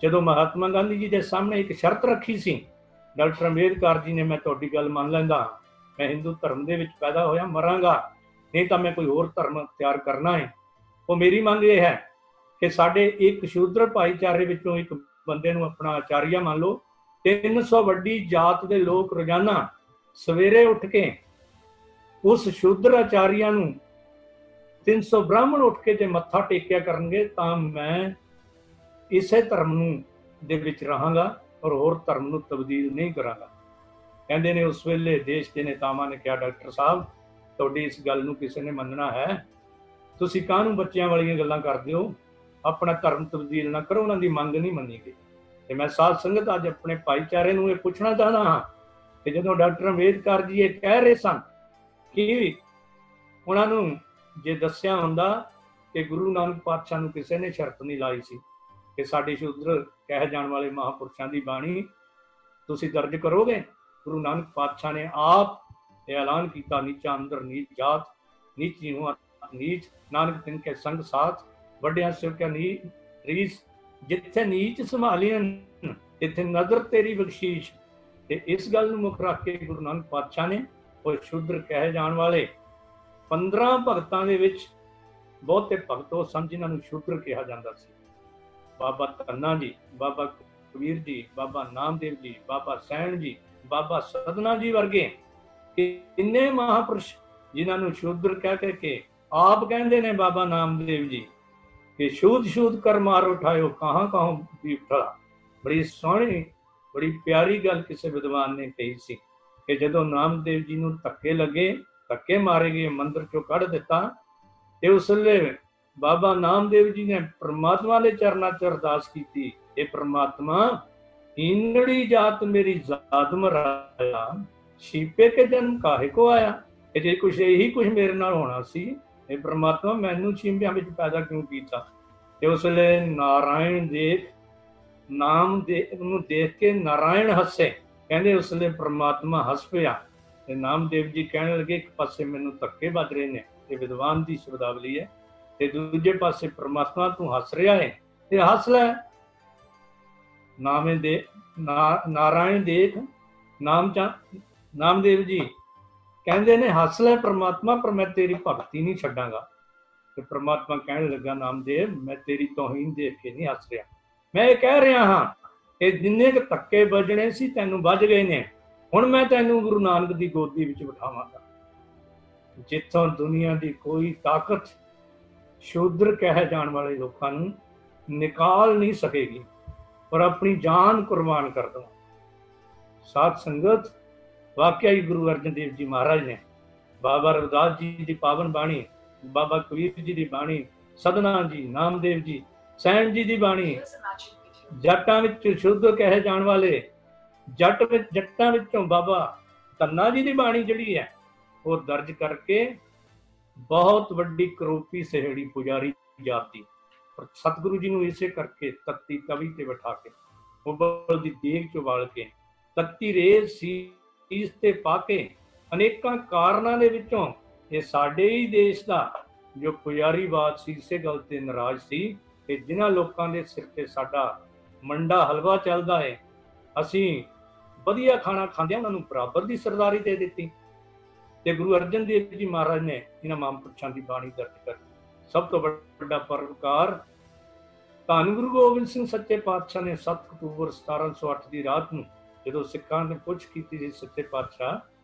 ਜਦੋਂ ਮਹਾਤਮਾ ਗਾਂਧੀ ਜੀ ਦੇ ਸਾਹਮਣੇ ਇੱਕ ਸ਼ਰਤ ਰੱਖੀ ਸੀ, ਡਾਕਟਰ ਅੰਬੇਦਕਰ ਜੀ ਨੇ, ਮੈਂ ਤੁਹਾਡੀ ਗੱਲ ਮੰਨ ਲੈਂਦਾ, ਮੈਂ ਹਿੰਦੂ ਧਰਮ ਦੇ ਵਿੱਚ ਪੈਦਾ ਹੋਇਆ, ਮਰਾਂਗਾ, ਨਹੀਂ ਤਾਂ ਮੈਂ ਕੋਈ ਹੋਰ ਧਰਮ ਤਿਆਰ ਕਰਨਾ ਹੈ। ਉਹ ਮੇਰੀ ਮੰਗ ਇਹ ਹੈ ਕਿ ਸਾਡੇ ਇੱਕ ਸ਼ੂਦਰ ਭਾਈਚਾਰੇ ਵਿੱਚੋਂ ਇੱਕ ਬੰਦੇ ਨੂੰ ਆਪਣਾ ਆਚਾਰੀਆ ਮੰਨ ਲਓ। 300 ਵੱਡੀ ਜਾਤ ਦੇ ਲੋਕ ਰੋਜ਼ਾਨਾ ਸਵੇਰੇ ਉੱਠ ਕੇ ਉਸ ਸ਼ੂਦਰ ਆਚਾਰੀਆ ਨੂੰ 300 ਬ੍ਰਾਹਮਣ ਉੱਠ ਕੇ ਜੇ ਮੱਥਾ ਟੇਕਿਆ ਕਰਨਗੇ ਤਾਂ ਮੈਂ ਇਸੇ ਧਰਮ ਨੂੰ ਦੇ ਵਿੱਚ ਰਹਾਂਗਾ ਔਰ ਹੋਰ ਧਰਮ ਨੂੰ ਤਬਦੀਲ ਨਹੀਂ ਕਰਾਂਗਾ। ਕਹਿੰਦੇ ਨੇ ਉਸ ਵੇਲੇ ਦੇਸ਼ ਦੇ ਨੇਤਾਵਾਂ ਨੇ ਕਿਹਾ, ਡਾਕਟਰ ਸਾਹਿਬ ਤੁਹਾਡੀ ਇਸ ਗੱਲ ਨੂੰ ਕਿਸੇ ਨੇ ਮੰਨਣਾ ਹੈ? ਤੁਸੀਂ ਕਾਹਨੂੰ ਬੱਚਿਆਂ ਵਾਲੀਆਂ ਗੱਲਾਂ ਕਰਦੇ ਹੋ? ਆਪਣਾ ਧਰਮ ਤਬਦੀਲ ਨਾ ਕਰੋ। ਉਹਨਾਂ ਦੀ ਮੰਗ ਨਹੀਂ ਮੰਨੀ ਗਈ। ਤੇ ਮੈਂ ਸਾਧ ਸੰਗਤ ਅੱਜ ਆਪਣੇ ਭਾਈਚਾਰੇ ਨੂੰ ਇਹ ਪੁੱਛਣਾ ਚਾਹੁੰਦਾ ਹਾਂ ਕਿ ਜਦੋਂ ਡਾਕਟਰ ਅੰਬੇਦਕਰ ਜੀ ਇਹ ਕਹਿ ਰਹੇ ਸਨ ਕਿ ਉਹਨਾਂ ਨੂੰ ਜੇ ਦੱਸਿਆ ਹੁੰਦਾ ਕਿ ਗੁਰੂ ਨਾਨਕ ਪਾਤਸ਼ਾਹ ਨੂੰ ਕਿਸੇ ਨੇ ਸ਼ਰਤ ਨਹੀਂ ਲਾਈ ਸੀ ਕਿ ਸਾਡੇ ਸ਼ੂਦਰ ਕਹਿ ਜਾਣ ਵਾਲੇ ਮਹਾਂਪੁਰਸ਼ਾਂ ਦੀ ਬਾਣੀ ਤੁਸੀਂ ਦਰਜ ਕਰੋਗੇ। ਗੁਰੂ ਨਾਨਕ ਪਾਤਸ਼ਾਹ ਨੇ ਆਪ ਇਹ ਐਲਾਨ ਕੀਤਾ, ਨੀਚਾ ਅੰਦਰ ਨੀਚ ਜਾਤ, ਨੀਚੀ ਹੂੰ ਨੀਚ, ਨਾਨਕ ਤਿਨ ਕੇ ਸੰਗ ਸਾਥ, ਵੱਡਿਆਂ ਸਿਰ ਕਿਆ ਰੀਸ, ਜਿੱਥੇ ਨੀਚ ਸੰਭਾਲੀਆਂ ਇੱਥੇ ਨਜ਼ਰ ਤੇਰੀ ਬਖਸ਼ੀਸ਼। ਤੇ ਇਸ ਗੱਲ ਨੂੰ ਮੁੱਖ ਰੱਖ ਕੇ ਗੁਰੂ ਨਾਨਕ ਪਾਤਸ਼ਾਹ ਨੇ ਉਹ ਸ਼ੂਦਰ ਕਹਿ ਜਾਣ ਵਾਲੇ 15 ਭਗਤਾਂ ਦੇ ਵਿੱਚ ਬਹੁਤੇ ਭਗਤ ਉਹ ਸਨ ਜਿਨ੍ਹਾਂ ਨੂੰ ਸ਼ੂਦਰ ਕਿਹਾ ਜਾਂਦਾ ਸੀ। ਬਾਬਾ ਧੰਨਾ ਜੀ, ਬਾਬਾ ਕਬੀਰ ਜੀ, ਬਾਬਾ ਨਾਮਦੇਵ ਜੀ, ਬਾਬਾ ਸੈਣ ਜੀ, ਬਾਬਾ ਸਦਨਾ ਜੀ ਵਰਗੇ ਕਿੰਨੇ ਮਹਾਂਪੁਰਸ਼ ਜਿਨ੍ਹਾਂ ਨੂੰ ਸ਼ੂਦਰ ਕਹਿ ਕੇ ਆਪ ਕਹਿੰਦੇ ਨੇ ਬਾਬਾ ਨਾਮਦੇਵ ਜੀ ਕਿ ਸ਼ੂਦ ਸ਼ੂਦ ਕਰ ਮਾਰ ਉਠਾਇਓ ਕਹਾਂ ਕਹਾਂ ਵੀ ਉਠਾ। ਬੜੀ ਸੋਹਣੀ ਬੜੀ ਪਿਆਰੀ ਗੱਲ ਕਿਸੇ ਵਿਦਵਾਨ ਨੇ ਕਹੀ ਸੀ ਕਿ ਜਦੋਂ ਨਾਮਦੇਵ ਜੀ ਨੂੰ ਧੱਕੇ ਲੱਗੇ, ਧੱਕੇ ਮਾਰੇ ਗਏ, ਮੰਦਿਰ ਚੋਂ ਕੱਢ ਦਿੱਤਾ, ਤੇ ਉਸ ਵੇਲੇ ਬਾਬਾ ਨਾਮਦੇਵ ਜੀ ਨੇ ਪ੍ਰਮਾਤਮਾ ਦੇ ਚਰਨਾਂ 'ਚ ਅਰਦਾਸ ਕੀਤੀ, ਇਹ ਪ੍ਰਮਾਤਮਾ ਈਨੜੀ ਜਾਤ ਮੇਰੀ ਜ਼ਾਤ ਮਰਾਇਆ, ਛੀਪੇ ਕੇ ਜਨਮ ਕਾਹੇ ਕੋ ਆਇਆ। ਕਿ ਜੇ ਕੁਛ ਇਹੀ ਕੁਛ ਮੇਰੇ ਨਾਲ ਹੋਣਾ ਸੀ, ਇਹ ਪ੍ਰਮਾਤਮਾ ਮੈਨੂੰ ਛੀਂਬਿਆਂ ਵਿੱਚ ਪੈਦਾ ਕਿਉਂ ਕੀਤਾ। ਤੇ ਉਸ ਵੇਲੇ ਨਾਰਾਇਣ ਦੇਖ ਨਾਮ ਦੇ ਨੂੰ ਦੇਖ ਕੇ ਨਾਰਾਇਣ ਹੱਸੇ। ਕਹਿੰਦੇ ਉਸ ਵੇਲੇ ਪ੍ਰਮਾਤਮਾ ਹੱਸ ਪਿਆ ਤੇ ਨਾਮਦੇਵ ਜੀ ਕਹਿਣ ਲੱਗੇ, ਇੱਕ ਪਾਸੇ ਮੈਨੂੰ ਧੱਕੇ ਵੱਜ ਰਹੇ ਨੇ, ਇਹ ਵਿਦਵਾਨ ਦੀ ਸ਼ਬਦਾਵਲੀ ਹੈ, ਤੇ ਦੂਜੇ ਪਾਸੇ ਪ੍ਰਮਾਤਮਾ ਤੂੰ ਹੱਸ ਰਿਹਾ ਹੈ ਤੇ ਹੱਸ ਲੈ। ਨਾਮੇ ਦੇ ਨਾਰਾਇਣ ਦੇਖ ਨਾਮਦੇਵ ਜੀ ਕਹਿੰਦੇ ਨੇ ਹੱਸ ਲੈ ਪ੍ਰਮਾਤਮਾ, ਪਰ ਮੈਂ ਤੇਰੀ ਭਗਤੀ ਨਹੀਂ ਛੱਡਾਂਗਾ। ਤੇ ਪ੍ਰਮਾਤਮਾ ਕਹਿਣ ਲੱਗਾ, ਨਾਮਦੇਵ ਮੈਂ ਤੇਰੀ ਤੋਹੀਨ ਦੇਖ ਕੇ ਨਹੀਂ ਹੱਸ ਰਿਹਾ, ਮੈਂ ਇਹ ਕਹਿ ਰਿਹਾ ਹਾਂ ਕਿ ਜਿੰਨੇ ਕੁ ਧੱਕੇ ਵੱਜਣੇ ਸੀ ਤੈਨੂੰ ਵੱਜ ਗਏ ਨੇ, ਹੁਣ ਮੈਂ ਤੈਨੂੰ ਗੁਰੂ ਨਾਨਕ ਦੀ ਗੋਦੀ ਵਿੱਚ ਬਿਠਾਵਾਂਗਾ, ਜਿੱਥੋਂ ਦੁਨੀਆ ਦੀ ਕੋਈ ਤਾਕਤ ਸ਼ੂਦਰ ਕਹਿ ਜਾਣ ਵਾਲੇ ਲੋਕਾਂ ਨੂੰ ਨਿਕਾਲ ਨਹੀਂ ਸਕੇਗੀ, ਪਰ ਆਪਣੀ ਜਾਨ ਕੁਰਬਾਨ ਕਰ ਦਵਾਂ। ਸਾਧ ਸੰਗਤ, ਵਾਕਿਆ ਹੀ ਗੁਰੂ ਅਰਜਨ ਦੇਵ ਜੀ ਮਹਾਰਾਜ ਨੇ ਬਾਬਾ ਰਵਿਦਾਸ ਜੀ ਦੀ ਪਾਵਨ ਬਾਣੀ, ਬਾਬਾ ਕਬੀਰ ਜੀ ਦੀ ਬਾਣੀ, ਸਦਨਾ ਜੀ, ਨਾਮਦੇਵ ਜੀ, ਸੈਣ ਜੀ ਦੀ ਬਾਣੀ, ਜੱਟਾਂ ਵਿੱਚ ਸ਼ੁੱਧ ਕਹਿ ਜਾਣ ਵਾਲੇ ਜੱਟਾਂ ਵਿੱਚੋਂ ਬਾਬਾ ਧੰਨਾ ਜੀ ਦੀ ਬਾਣੀ ਜਿਹੜੀ ਹੈ ਉਹ ਦਰਜ ਕਰਕੇ ਬਹੁਤ ਵੱਡੀ ਕਰੋਪੀ ਸਹਿੜੀ ਪੁਜਾਰੀ ਜਾਤੀ, ਪਰ ਸਤਿਗੁਰੂ ਜੀ ਨੂੰ ਇਸੇ ਕਰਕੇ ਤੱਤੀ ਤਵੀ ਤੇ ਬਿਠਾ ਕੇ ਉਬਲ ਦੀ ਦੇਗ ਚ ਵਾਲ ਕੇ ਤੱਤੀ ਰੇਤ ਸੀਸ ਤੇ ਪਾ ਕੇ ਅਨੇਕਾਂ ਕਾਰਨਾਂ ਦੇ ਵਿੱਚੋਂ ਇਹ ਸਾਡੇ ਹੀ ਦੇਸ਼ ਦਾ ਜੋ ਪੁਜਾਰੀਵਾਦ ਸੀ ਇਸੇ ਗੱਲ ਤੇ ਨਾਰਾਜ਼ ਸੀ ਕਿ ਜਿਨ੍ਹਾਂ ਲੋਕਾਂ ਦੇ ਸਿਰ ਤੇ ਸਾਡਾ ਮੰਡਾ ਹਲਵਾ ਚੱਲਦਾ ਹੈ, ਅਸੀਂ ਵਧੀਆ ਖਾਣਾ ਖਾਂਦੇ ਉਹਨਾਂ ਨੂੰ ਬਰਾਬਰ ਦੀ ਸਰਦਾਰੀ ਦੇ ਦਿੱਤੀ। ਤੇ ਗੁਰੂ ਅਰਜਨ ਦੇਵ ਜੀ ਮਹਾਰਾਜ ਨੇ ਇਹਨਾਂ ਮਹਾਂਪੁਰਸ਼ਾਂ ਦੀ ਬਾਣੀ ਦਰਜ ਕਰ ਸਭ ਤੋਂ ਵੱਡਾ ਪਰਉਪਕਾਰ ਧੰਨ ਗੁਰੂ ਗੋਬਿੰਦ ਸਿੰਘ ਸੱਚੇ ਪਾਤਸ਼ਾਹ ਨੇ 7 ਅਕਤੂਬਰ 1708 ਦੀ ਰਾਤ ਨੂੰ ਜਦੋਂ ਸਿੱਖਾਂ ਨੇ ਪੁੱਛ ਕੀਤੀ ਸੀ ਸੱਚੇ ਪਾਤਸ਼ਾਹ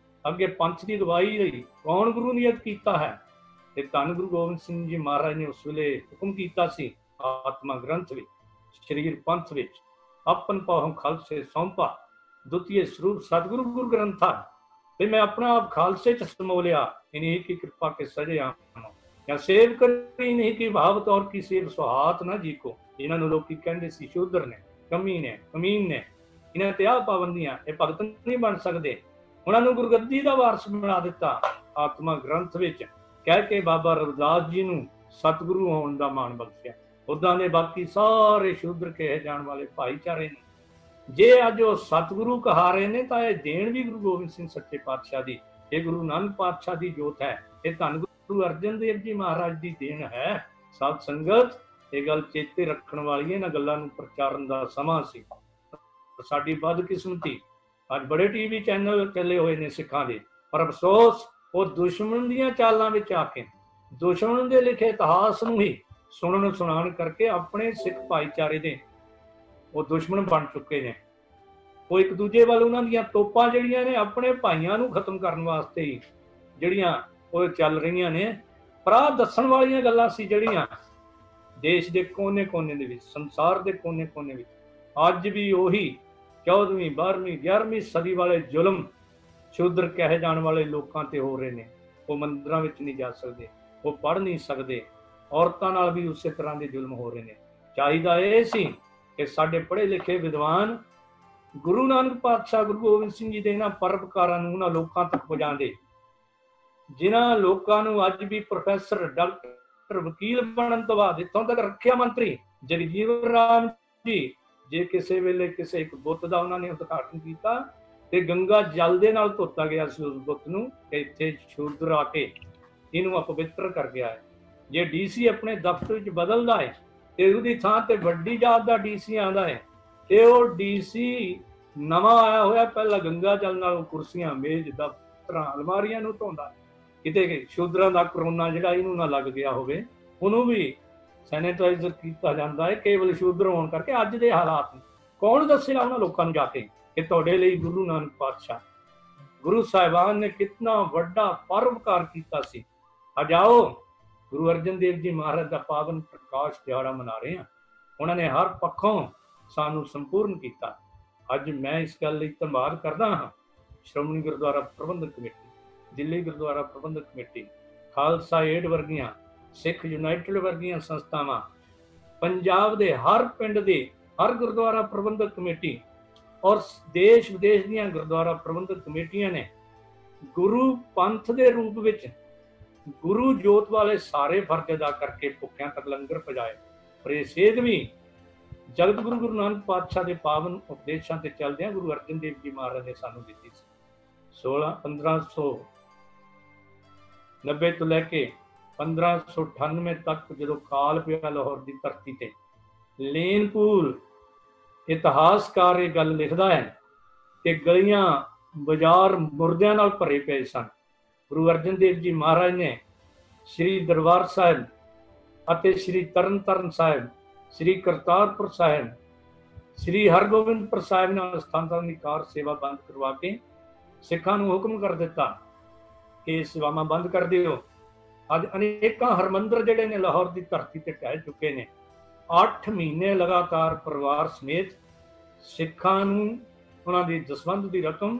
ਅੱਗੇ ਪੰਥ ਦੀ ਅਗਵਾਈ ਲਈ ਕੌਣ ਗੁਰੂ ਨਿਯਤ ਕੀਤਾ ਹੈ, ਤੇ ਧੰਨ ਗੁਰੂ ਗੋਬਿੰਦ ਸਿੰਘ ਜੀ ਮਹਾਰਾਜ ਨੇ ਉਸ ਵੇਲੇ ਹੁਕਮ ਕੀਤਾ ਸੀ ਆਤਮਾ ਗ੍ਰੰਥ ਵਿੱਚ, ਸਰੀਰ ਪੰਥ ਵਿੱਚ, ਆਪਨ ਪਾਹੋਂ ਖਾਲਸੇ ਸੌਂਪਾ ਦੁਤੀਏ ਸਰੂਪ ਸਤਿਗੁਰੂ ਗੁਰੂ ਗ੍ਰੰਥਾ, ਤੇ ਮੈਂ ਆਪਣਾ ਆਪ ਖਾਲਸੇ ਚ ਸਮੋ ਲਿਆ, इन्हीं की कृपा के सजे आम या सेव करी नहीं की भावत और की सेव सुहात ना जी को। इन्हां नूं लोकी कहंदे सी शूद्र ने, कमी ने, कमीन ने, इन्हां ते आ पाबंदियां, ये भगत नहीं बन सकदे, ਉਹਨਾਂ ਨੂੰ ਗੁਰਗੱਦੀ ਦਾ ਵਾਰਸ ਬਣਾ ਦਿੱਤਾ। ਆਤਮਾ ਗ੍ਰੰਥ ਵਿੱਚ ਕਹਿ ਕੇ ਬਾਬਾ ਰਵਿਦਾਸ ਜੀ ਨੂੰ ਸਤਿਗੁਰੂ ਹੋਣ ਦਾ ਮਾਣ ਬਖਸ਼ਿਆ। ਉਦਾਂ ਦੇ ਬਾਕੀ ਸਾਰੇ ਸ਼ੂਦਰ ਕਹੇ ਜਾਣ ਵਾਲੇ ਭਾਈਚਾਰੇ ਨੇ, ਜੇ ਅੱਜ ਉਹ ਸਤਿਗੁਰੂ ਕਹਾ ਰਹੇ ਨੇ ਤਾਂ ਇਹ ਦੇਣ ਵੀ ਗੁਰੂ ਗੋਬਿੰਦ ਸਿੰਘ ਸੱਚੇ ਪਾਤਸ਼ਾਹ ਦੀ, ਇਹ ਗੁਰੂ ਨਾਨਕ ਪਾਤਸ਼ਾਹ ਦੀ ਜੋਤ ਹੈ, ਇਹ ਧੰਨ ਗੁਰੂ ਅਰਜਨ ਦੇਵ ਜੀ ਮਹਾਰਾਜ ਦੀ ਦੇਣ ਹੈ। ਸਾਧ ਸੰਗਤ, ਇਹ ਗੱਲ ਚੇਤੇ ਰੱਖਣ ਵਾਲੀ, ਇਹਨਾਂ ਗੱਲਾਂ ਨੂੰ ਪ੍ਰਚਾਰਨ ਦਾ ਸਮਾਂ ਸੀ। ਸਾਡੀ ਬਦਕਿਸਮਤੀ, ਅੱਜ ਬੜੇ ਟੀਵੀ ਚੈਨਲ ਚੱਲੇ ਹੋਏ ਨੇ ਸਿੱਖਾਂ ਦੇ, ਪਰ ਅਫਸੋਸ ਉਹ ਦੁਸ਼ਮਣ ਦੀਆਂ ਚਾਲਾਂ ਵਿੱਚ ਆ ਕੇ ਦੁਸ਼ਮਣ ਦੇ ਲਿਖੇ ਇਤਿਹਾਸ ਨੂੰ ਹੀ ਸੁਣਨ ਸੁਣਾਉਣ ਕਰਕੇ ਆਪਣੇ ਸਿੱਖ ਭਾਈਚਾਰੇ ਦੇ ਉਹ ਦੁਸ਼ਮਣ ਬਣ ਚੁੱਕੇ ਨੇ। ਉਹ ਇੱਕ ਦੂਜੇ ਵੱਲ ਉਹਨਾਂ ਦੀਆਂ ਤੋਪਾਂ ਜਿਹੜੀਆਂ ਨੇ ਆਪਣੇ ਭਾਈਆਂ ਨੂੰ ਖਤਮ ਕਰਨ ਵਾਸਤੇ ਹੀ ਜਿਹੜੀਆਂ ਉਹ ਚੱਲ ਰਹੀਆਂ ਨੇ। ਪਰ ਆਹ ਦੱਸਣ ਵਾਲੀਆਂ ਗੱਲਾਂ ਸੀ ਜਿਹੜੀਆਂ ਦੇਸ਼ ਦੇ ਕੋਨੇ-ਕੋਨੇ ਦੇ ਵਿੱਚ, ਸੰਸਾਰ ਦੇ ਕੋਨੇ-ਕੋਨੇ ਵਿੱਚ ਅੱਜ ਵੀ ਉਹੀ 14ਵੀਂ 12ਵੀਂ 11ਵੀਂ ਸਦੀ ਵਾਲੇ ਜ਼ੁਲਮ ਸ਼ੂਦਰ ਕਹੇ ਜਾਣ ਵਾਲੇ ਲੋਕਾਂ ਤੇ ਹੋ ਰਹੇ ਨੇ। ਉਹ ਮੰਦਿਰਾਂ ਵਿੱਚ ਨਹੀਂ ਜਾ ਸਕਦੇ, ਉਹ ਪੜ੍ਹ ਨਹੀਂ ਸਕਦੇ, ਔਰਤਾਂ ਨਾਲ ਵੀ ਉਸੇ ਤਰ੍ਹਾਂ ਦੇ ਜ਼ੁਲਮ ਹੋ ਰਹੇ ਨੇ। ਚਾਹੀਦਾ ਇਹ ਸੀ ਕਿ ਸਾਡੇ ਪੜ੍ਹੇ ਲਿਖੇ ਵਿਦਵਾਨ ਗੁਰੂ ਨਾਨਕ ਪਾਤਸ਼ਾਹ ਗੁਰੂ ਗੋਬਿੰਦ ਸਿੰਘ ਜੀ ਦੇ ਇਹਨਾਂ ਪਰਉਪਕਾਰਾਂ ਨੂੰ ਉਹਨਾਂ ਲੋਕਾਂ ਤੱਕ ਪਹੁੰਚਾਉਂਦੇ, ਜਿਨ੍ਹਾਂ ਲੋਕਾਂ ਨੂੰ ਅੱਜ ਵੀ ਪ੍ਰੋਫੈਸਰ, ਡਾਕਟਰ, ਵਕੀਲ ਬਣਨ ਤੋਂ ਬਾਅਦ ਇੱਥੋਂ ਤੱਕ ਰੱਖਿਆ ਮੰਤਰੀ ਜਗਜੀਵਨ ਰਾਮ ਜੀ, ਜੇ ਕਿਸੇ ਵੇਲੇ ਕਿਸੇ ਇੱਕ ਬੁੱਤ ਦਾ ਉਹਨਾਂ ਨੇ ਉਦਘਾਟਨ ਕੀਤਾ ਤੇ ਗੰਗਾ ਜਲ ਦੇ ਨਾਲ ਧੋਤਾ ਗਿਆ ਸੀ ਉਸ ਬੁੱਤ ਨੂੰ, ਕਿ ਇੱਥੇ ਸ਼ੂਦਰ ਆ ਕੇ ਇਹਨੂੰ ਅਪਵਿੱਤਰ ਕਰ ਗਿਆ ਹੈ। ਜੇ ਡੀਸੀ ਆਪਣੇ ਦਫ਼ਤਰ ਵਿੱਚ ਬਦਲਦਾ ਹੈ ਤੇ ਉਹਦੀ ਥਾਂ ਤੇ ਵੱਡੀ ਜਾਤ ਦਾ ਡੀਸੀ ਆਉਂਦਾ ਹੈ ਤੇ ਉਹ ਡੀਸੀ ਨਵਾਂ ਆਇਆ ਹੋਇਆ ਪਹਿਲਾਂ ਗੰਗਾ ਜਲ ਨਾਲ ਕੁਰਸੀਆਂ, ਮੇਜ਼, ਦਫ਼ਤਰਾਂ, ਅਲਮਾਰੀਆਂ ਨੂੰ ਧੋਂਦਾ। ਕਿਤੇ ਸ਼ੂਦਰਾਂ ਦਾ ਕਰੋਨਾ ਜਿਹੜਾ ਇਹਨੂੰ ਨਾ ਲੱਗ ਗਿਆ ਹੋਵੇ, ਉਹਨੂੰ ਵੀ ਸੈਨੇਟਾਈਜ਼ਰ ਕੀਤਾ ਜਾਂਦਾ ਹੈ ਕੇਵਲ ਸ਼ੂਦਰ ਹੋਣ ਕਰਕੇ। ਅੱਜ ਦੇ ਹਾਲਾਤ ਕੌਣ ਦੱਸੇਗਾ ਉਹਨਾਂ ਲੋਕਾਂ ਨੂੰ ਜਾ ਕੇ ਕਿ ਤੁਹਾਡੇ ਲਈ ਗੁਰੂ ਨਾਨਕ ਪਾਤਸ਼ਾਹ ਗੁਰੂ ਸਾਹਿਬਾਨ ਨੇ ਕਿੰਨਾ ਵੱਡਾ ਪਰਉਪਕਾਰ ਕੀਤਾ ਸੀ। ਅੱਜ ਆਓ ਗੁਰੂ ਅਰਜਨ ਦੇਵ ਜੀ ਮਹਾਰਾਜ ਦਾ ਪਾਵਨ ਪ੍ਰਕਾਸ਼ ਦਿਹਾੜਾ ਮਨਾ ਰਹੇ ਹਾਂ। ਉਹਨਾਂ ਨੇ ਹਰ ਪੱਖੋਂ ਸਾਨੂੰ ਸੰਪੂਰਨ ਕੀਤਾ। ਅੱਜ ਮੈਂ ਇਸ ਗੱਲ ਲਈ ਧੰਨਵਾਦ ਕਰਦਾ ਹਾਂ ਸ਼੍ਰੋਮਣੀ ਗੁਰਦੁਆਰਾ ਪ੍ਰਬੰਧਕ ਕਮੇਟੀ, ਦਿੱਲੀ ਗੁਰਦੁਆਰਾ ਪ੍ਰਬੰਧਕ ਕਮੇਟੀ, ਖਾਲਸਾ ਏਡ ਵਰਗੀਆਂ, ਸਿੱਖ ਯੂਨਾਈਟਿਡ ਵਰਗੀਆਂ ਸੰਸਥਾਵਾਂ, ਪੰਜਾਬ ਦੇ ਹਰ ਪਿੰਡ ਦੇ ਹਰ ਗੁਰਦੁਆਰਾ ਪ੍ਰਬੰਧਕ ਕਮੇਟੀ ਔਰ ਦੇਸ਼ ਵਿਦੇਸ਼ ਦੀਆਂ ਗੁਰਦੁਆਰਾ ਪ੍ਰਬੰਧਕ ਕਮੇਟੀਆਂ ਨੇ ਗੁਰੂ ਪੰਥ ਦੇ ਰੂਪ ਵਿੱਚ ਗੁਰੂ ਜੋਤ ਵਾਲੇ ਸਾਰੇ ਫਰਜ਼ ਅਦਾ ਕਰਕੇ ਭੁੱਖਿਆਂ ਤੱਕ ਲੰਗਰ ਪਹੁੰਚਾਏ। ਪਰ ਇਹ ਸੇਧ ਵੀ ਜਗਤ ਗੁਰੂ ਗੁਰੂ ਨਾਨਕ ਪਾਤਸ਼ਾਹ ਦੇ ਪਾਵਨ ਉਪਦੇਸ਼ਾਂ ਤੇ ਚੱਲਦਿਆਂ ਗੁਰੂ ਅਰਜਨ ਦੇਵ ਜੀ ਮਹਾਰਾਜ ਨੇ ਸਾਨੂੰ ਦਿੱਤੀ ਸੀ। 1590 ਤੋਂ ਲੈ ਕੇ 1598 ਤੱਕ ਜਦੋਂ ਕਾਲ ਪਿਆ ਲਾਹੌਰ ਦੀ ਧਰਤੀ ਤੇ, ਲੇਨਪੁਰ ਇਤਿਹਾਸਕਾਰ ਇਹ ਗੱਲ ਲਿਖਦਾ ਹੈ ਕਿ ਗਲੀਆਂ ਬਾਜ਼ਾਰ ਮੁਰਦਿਆਂ ਨਾਲ ਭਰੇ ਪਏ ਸਨ। ਗੁਰੂ ਅਰਜਨ ਦੇਵ ਜੀ ਮਹਾਰਾਜ ਨੇ ਸ੍ਰੀ ਦਰਬਾਰ ਸਾਹਿਬ ਅਤੇ ਸ੍ਰੀ ਤਰਨਤਾਰਨ ਸਾਹਿਬ, ਸ੍ਰੀ ਕਰਤਾਰਪੁਰ ਸਾਹਿਬ, ਸ੍ਰੀ ਹਰਗੋਬਿੰਦਪੁਰ ਸਾਹਿਬ ਨਾਲ ਸਥਾਨਾਂ ਦੀ ਕਾਰ ਸੇਵਾ ਬੰਦ ਕਰਵਾ ਕੇ ਸਿੱਖਾਂ ਨੂੰ ਹੁਕਮ ਕਰ ਦਿੱਤਾ ਕਿ ਸੇਵਾਵਾਂ ਬੰਦ ਕਰ ਦਿਓ। ਅੱਜ ਅਨੇਕਾਂ ਹਰਮੰਦਰ ਜਿਹੜੇ ਨੇ ਲਾਹੌਰ ਦੀ ਧਰਤੀ ਤੇ ਢਹਿ ਚੁੱਕੇ ਨੇ। 8 ਮਹੀਨੇ ਲਗਾਤਾਰ ਪਰਿਵਾਰ ਸਮੇਤ ਸਿੱਖਾਂ ਨੂੰ ਉਹਨਾਂ ਦੀ ਦਸਵੰਧ ਦੀ ਰਕਮ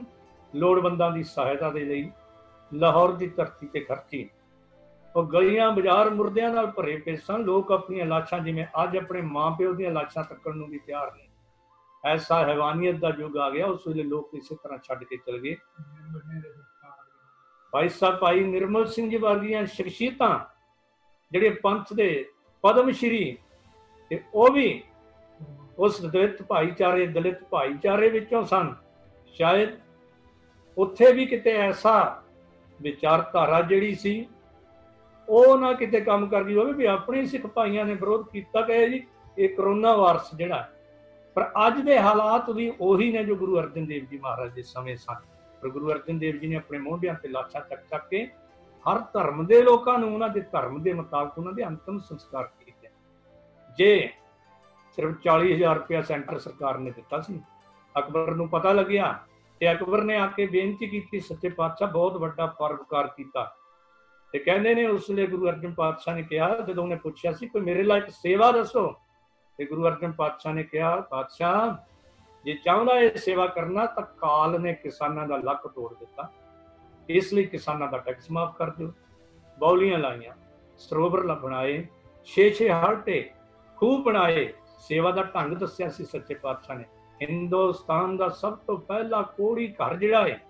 ਲੋੜਵੰਦਾਂ ਦੀ ਸਹਾਇਤਾ ਦੇ ਲਈ ਲਾਹੌਰ ਦੀ ਧਰਤੀ ਤੇ ਖਰਚੀ। ਉਹ ਗਲੀਆਂ ਬਾਜ਼ਾਰ ਮੁਰਦਿਆਂ ਨਾਲ ਭਰੇ ਪਏ ਸਨ। ਲੋਕ ਆਪਣੀਆਂ ਲਾਸ਼ਾਂ, ਜਿਵੇਂ ਅੱਜ ਆਪਣੇ ਮਾਂ ਪਿਓ ਦੀਆਂ ਲਾਸ਼ਾਂ ਤੱਕਣ ਨੂੰ ਵੀ ਤਿਆਰ ਨਹੀਂ। ਐਸਾ ਹੈਵਾਨੀਅਤ ਦਾ ਯੁੱਗ ਆ ਗਿਆ। ਉਸ ਵੇਲੇ ਲੋਕ ਇਸੇ ਤਰ੍ਹਾਂ ਛੱਡ ਕੇ ਚਲੇ ਗਏ। ਭਾਈ ਸਾਹਿਬ ਭਾਈ ਨਿਰਮਲ ਸਿੰਘ ਜੀ ਵਰਗੀਆਂ ਸ਼ਖਸੀਅਤਾਂ ਜਿਹੜੇ ਪੰਥ ਦੇ ਪਦਮ ਸ਼੍ਰੀ, ਤੇ ਉਹ ਵੀ ਉਸ ਦਲਿਤ ਭਾਈਚਾਰੇ ਵਿੱਚੋਂ ਸਨ। ਸ਼ਾਇਦ ਉੱਥੇ ਵੀ ਕਿਤੇ ਐਸਾ ਵਿਚਾਰਧਾਰਾ ਜਿਹੜੀ ਸੀ ਉਹ ਨਾ ਕਿਤੇ ਕੰਮ ਕਰ ਗਈ ਹੋਵੇ ਵੀ ਆਪਣੇ ਸਿੱਖ ਭਾਈਆਂ ਨੇ ਵਿਰੋਧ ਕੀਤਾ ਕਿ ਜੀ ਇਹ ਕਰੋਨਾ ਵਾਇਰਸ ਜਿਹੜਾ। ਪਰ ਅੱਜ ਦੇ ਹਾਲਾਤ ਵੀ ਉਹੀ ਨੇ ਜੋ ਗੁਰੂ ਅਰਜਨ ਦੇਵ ਜੀ ਮਹਾਰਾਜ ਦੇ ਸਮੇਂ ਸਨ। ਪਰ ਗੁਰੂ ਅਰਜਨ ਦੇਵ ਜੀ ਨੇ ਆਪਣੇ ਮੋਢਿਆਂ ਤੇ ਲਾਸ਼ਾਂ ਚੱਕ ਕੇ ਹਰ ਧਰਮ ਦੇ ਲੋਕਾਂ ਨੂੰ ਉਹਨਾਂ ਦੇ ਧਰਮ ਦੇ ਮੁਤਾਬਕ ਉਹਨਾਂ ਦੇ ਅੰਤਮ ਸੰਸਕਾਰ ਕੀਤੇ। ਜੇ ਸਿਰਫ 40,000 ਰੁਪਇਆ ਸੈਂਟਰ ਸਰਕਾਰ ਨੇ ਦਿੱਤਾ ਸੀ। ਅਕਬਰ ਨੂੰ ਪਤਾ ਲੱਗਿਆ ਤੇ ਅਕਬਰ ਨੇ ਆ ਕੇ ਬੇਨਤੀ ਕੀਤੀ, ਸੱਚੇ ਪਾਤਸ਼ਾਹ ਬਹੁਤ ਵੱਡਾ ਪਰਉਪਕਾਰ ਕੀਤਾ। ਤੇ ਕਹਿੰਦੇ ਨੇ ਉਸ ਵੇਲੇ ਗੁਰੂ ਅਰਜਨ ਪਾਤਸ਼ਾਹ ਨੇ ਕਿਹਾ, ਜਦੋਂ ਉਹਨੇ ਪੁੱਛਿਆ ਸੀ ਕੋਈ ਮੇਰੇ ਲਈ ਸੇਵਾ ਦੱਸੋ, ਤੇ ਗੁਰੂ ਅਰਜਨ ਪਾਤਸ਼ਾਹ ਨੇ ਕਿਹਾ, ਪਾਤਸ਼ਾਹ ਜੇ ਚਾਹੁੰਦਾ ਇਹ ਸੇਵਾ ਕਰਨਾ ਤਾਂ ਕਾਲ ਨੇ ਕਿਸਾਨਾਂ ਦਾ ਲੱਕ ਤੋੜ ਦਿੱਤਾ, ਇਸ ਲਈ ਕਿਸਾਨਾਂ ਦਾ ਟੈਕਸ ਮਾਫ ਕਰ ਦਿਓ। ਬੌਲੀਆਂ ਲਾਈਆਂ, ਸਰੋਵਰ ਬਣਾਏ, 6 ਹਰਟੇ ਖੂਹ ਬਣਾਏ। ਸੇਵਾ ਦਾ ਢੰਗ ਦੱਸਿਆ ਸੀ ਸੱਚੇ ਪਾਤਸ਼ਾਹ ਨੇ। ਹਿੰਦੁਸਤਾਨ ਦਾ ਸਭ ਤੋਂ ਪਹਿਲਾ ਕੋੜੀ ਘਰ ਜਿਹੜਾ ਹੈ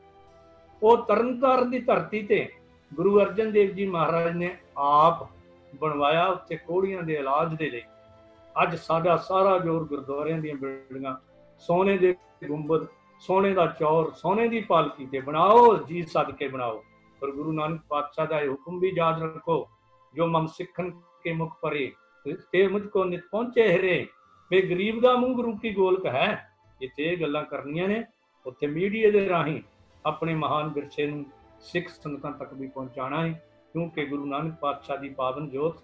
ਉਹ ਤਰਨਤਾਰਨ ਦੀ ਧਰਤੀ ਤੇ ਗੁਰੂ ਅਰਜਨ ਦੇਵ ਜੀ ਮਹਾਰਾਜ ਨੇ ਆਪ ਬਣਵਾਇਆ ਉੱਥੇ ਕੋੜੀਆਂ ਦੇ ਇਲਾਜ ਦੇ ਲਈ। ਅੱਜ ਸਾਡਾ ਸਾਰਾ ਜ਼ੋਰ ਗੁਰਦੁਆਰਿਆਂ ਦੀਆਂ ਬਿਲਡਿੰਗਾਂ, ਸੋਨੇ ਦੇ ਗੁੰਬਦ, ਸੋਨੇ ਦਾ ਚੌਰ, ਸੋਨੇ ਦੀ ਪਾਲਕੀ ਤੇ ਬਣਾਓ, ਜੀ ਸਦਕੇ ਬਣਾਓ। ਪਰ ਗੁਰੂ ਨਾਨਕ ਪਾਤਸ਼ਾਹ ਦਾ ਇਹ ਹੁਕਮ ਵੀ ਯਾਦ ਰੱਖੋ, ਜੋ ਮਮ ਸਿੱਖਣ ਕੇ ਮੁਖ ਪਰੇ ਤੇ ਮੁਝ ਕੋ ਨਿਤ ਪਹੁੰਚੇ ਹਰੇ। ਵੇ ਗਰੀਬ ਦਾ ਮੂੰਹ ਗੁਰੂ ਕੀ ਗੋਲਕ ਹੈ। ਜਿੱਥੇ ਇਹ ਗੱਲਾਂ ਕਰਨੀਆਂ ਨੇ, ਉੱਥੇ ਮੀਡੀਆ ਦੇ ਰਾਹੀਂ ਆਪਣੇ ਮਹਾਨ ਵਿਰਸੇ ਨੂੰ ਸਿੱਖ ਸੰਗਤਾਂ ਤੱਕ ਵੀ ਪਹੁੰਚਾਉਣਾ ਹੈ, ਕਿਉਂਕਿ ਗੁਰੂ ਨਾਨਕ ਪਾਤਸ਼ਾਹ ਦੀ ਪਾਵਨ ਜੋਤ,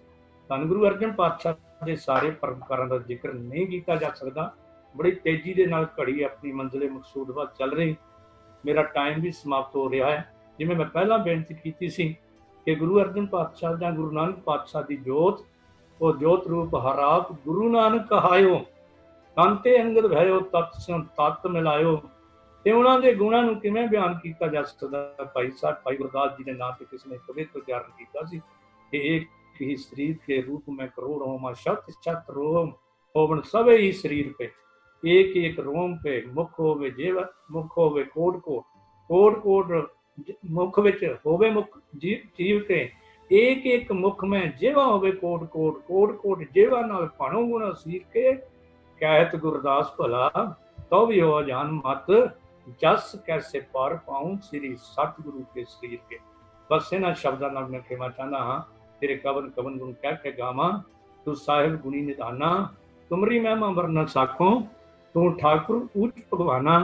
ਧੰਨ ਗੁਰੂ ਅਰਜਨ ਪਾਤਸ਼ਾਹ ਦੇ ਸਾਰੇ ਪਰਮਕਾਰਾਂ ਦਾ ਜ਼ਿਕਰ ਨਹੀਂ ਕੀਤਾ ਜਾ ਸਕਦਾ। ਬੜੀ ਤੇਜ਼ੀ ਦੇ ਨਾਲ ਘੜੀ ਆਪਣੀ ਮੰਜ਼ਿਲੇ ਮਕਸੂਦ ਵੱਲ ਚੱਲ ਰਹੀ। ਮੇਰਾ ਟਾਈਮ ਵੀ ਸਮਾਪਤ ਹੋ ਰਿਹਾ ਹੈ। ਜਿਵੇਂ ਮੈਂ ਪਹਿਲਾਂ ਬੇਨਤੀ ਕੀਤੀ ਸੀ ਕਿ ਗੁਰੂ ਅਰਜਨ ਪਾਤਸ਼ਾਹ ਜਾਂ ਗੁਰੂ ਨਾਨਕ ਪਾਤਸ਼ਾਹ ਦੀ ਜੋਤ, ਉਹ ਜੋਤ ਰੂਪ ਹਰਾਪ ਗੁਰੂ ਨਾਨਕ ਕਹਾਇਓ, ਕਾਂਤੇ ਅੰਗਦ ਭਇਓ, ਤਤ ਸਿਉ ਤਤ ਮਿਲਾਇਓ। ਤੇ ਉਹਨਾਂ ਦੇ ਗੁਣਾਂ ਨੂੰ ਕਿਵੇਂ ਬਿਆਨ ਕੀਤਾ ਜਾ ਸਕਦਾ। ਭਾਈ ਗੁਰਦਾਸ ਜੀ ਦੇ ਨਾਂ ਤੇ ਕਿਸੇ ਨੇ ਕਵਿਤ ਉਚਾਰਨ ਕੀਤਾ ਸੀ ਕਿ ਇੱਕ ਹੀ ਸਰੀਰ ਕੇ ਰੂਪ में करोड़ होमा, शत शत रोम होवन सभे ही शरीर पे, एक एक रोम पे मुख होवे जेव, मुख होवे कोट कोट, कोट कोट मुख विच होवे मुख जीव के, एक एक मुख में जेवा होवे कोट कोट, कोट कोट जेवा नाल भाणो गुण सीर के। कहत गुरदास भला तो भी हो जान मत, जस कैसे पार पाऊं श्री सतगुरु के शरीर के। बस इन्हां शब्दां नाल मैं कहना चाहना हाँ, तेरे कवन कवन गुण कह के गावा, तू साहिब गुणी निधाना, तुमरी महिमा वर्णन साखों, तू ठाकुर ऊंच भगवाना।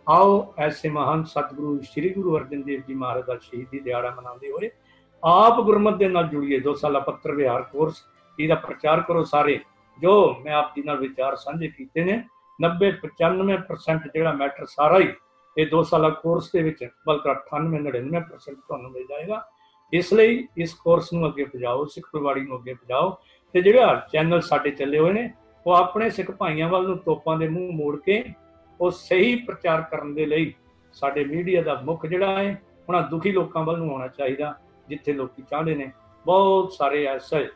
आओ ऐसे महान सतगुरु श्री गुरु अर्जन देव जी महाराज का शहीदी दिहाड़ा मनाते हुए आप गुरमत के नाल जुड़िए। 2 साला पत्र विहार कोर्स इसका प्रचार करो सारे। जो मैं आप जी नाल विचार साझे कीते ने, 90-95% जिहड़ा मैटर सारा ही ये 2 साला कोर्स के विच, बल्कि 98-99% तुहानूं मिल जाएगा। इसलिए इस कोर्स ਨੂੰ ਅੱਗੇ ਪਹੁੰਚਾਓ, ਸਿੱਖ ਪਰਿਵਾਰੀ ਨੂੰ ਅੱਗੇ ਪਹੁੰਚਾਓ। ਤੇ ਜਿਹੜਾ ਚੈਨਲ ਸਾਡੇ ਚੱਲੇ ਹੋਏ ਨੇ, ਉਹ ਆਪਣੇ ਸਿੱਖ ਭਾਈਆਂ ਵੱਲ ਨੂੰ ਤੋਪਾਂ ਦੇ ਮੂੰਹ ਮੋੜ ਕੇ ਉਹ ਸਹੀ ਪ੍ਰਚਾਰ ਕਰਨ ਦੇ ਲਈ ਸਾਡੇ ਮੀਡੀਆ ਦਾ ਮੁੱਖ ਜਿਹੜਾ ਹੈ, ਉਹਨਾਂ ਦੁਖੀ ਲੋਕਾਂ ਵੱਲ ਨੂੰ ਆਉਣਾ ਚਾਹੀਦਾ, ਜਿੱਥੇ ਲੋਕੀ ਚਾਹੁੰਦੇ ਨੇ। ਬਹੁਤ ਸਾਰੇ ਐਸੇ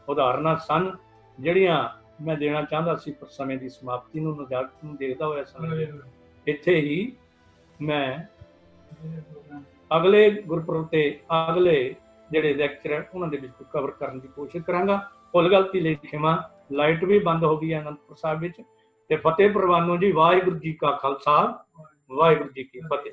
ਉਦਾਹਰਨਾਂ ਸਨ ਜਿਹੜੀਆਂ ਮੈਂ ਦੇਣਾ ਚਾਹੁੰਦਾ ਸੀ, ਪਰ ਸਮੇਂ ਦੀ ਸਮਾਪਤੀ ਨੂੰ ਨਜ਼ਾਕਤ ਨੂੰ ਦੇਖਦਾ ਹੋਇਆ ਸਮੇਂ ਇੱਥੇ ਹੀ ਮੈਂ ਅਗਲੇ ਗੁਰਪੁਰਬ ਤੇ ਅਗਲੇ ਜਿਹੜੇ ਲੈਕਚਰ ਹੈ ਉਹਨਾਂ ਦੇ ਵਿੱਚ ਕਵਰ ਕਰਨ ਦੀ ਕੋਸ਼ਿਸ਼ ਕਰਾਂਗਾ। ਭੁੱਲ ਗਲਤੀ ਲਈ ਖਿਮਾ। ਲਾਈਟ ਵੀ ਬੰਦ ਹੋ ਗਈ ਹੈ ਅਨੰਦਪੁਰ ਸਾਹਿਬ ਵਿੱਚ। ਤੇ ਫਤਿਹ ਪ੍ਰਵਾਨੋ ਜੀ। ਵਾਹਿਗੁਰੂ ਜੀ ਕਾ ਖਾਲਸਾ, ਵਾਹਿਗੁਰੂ ਜੀ ਕੀ ਫਤਿਹ।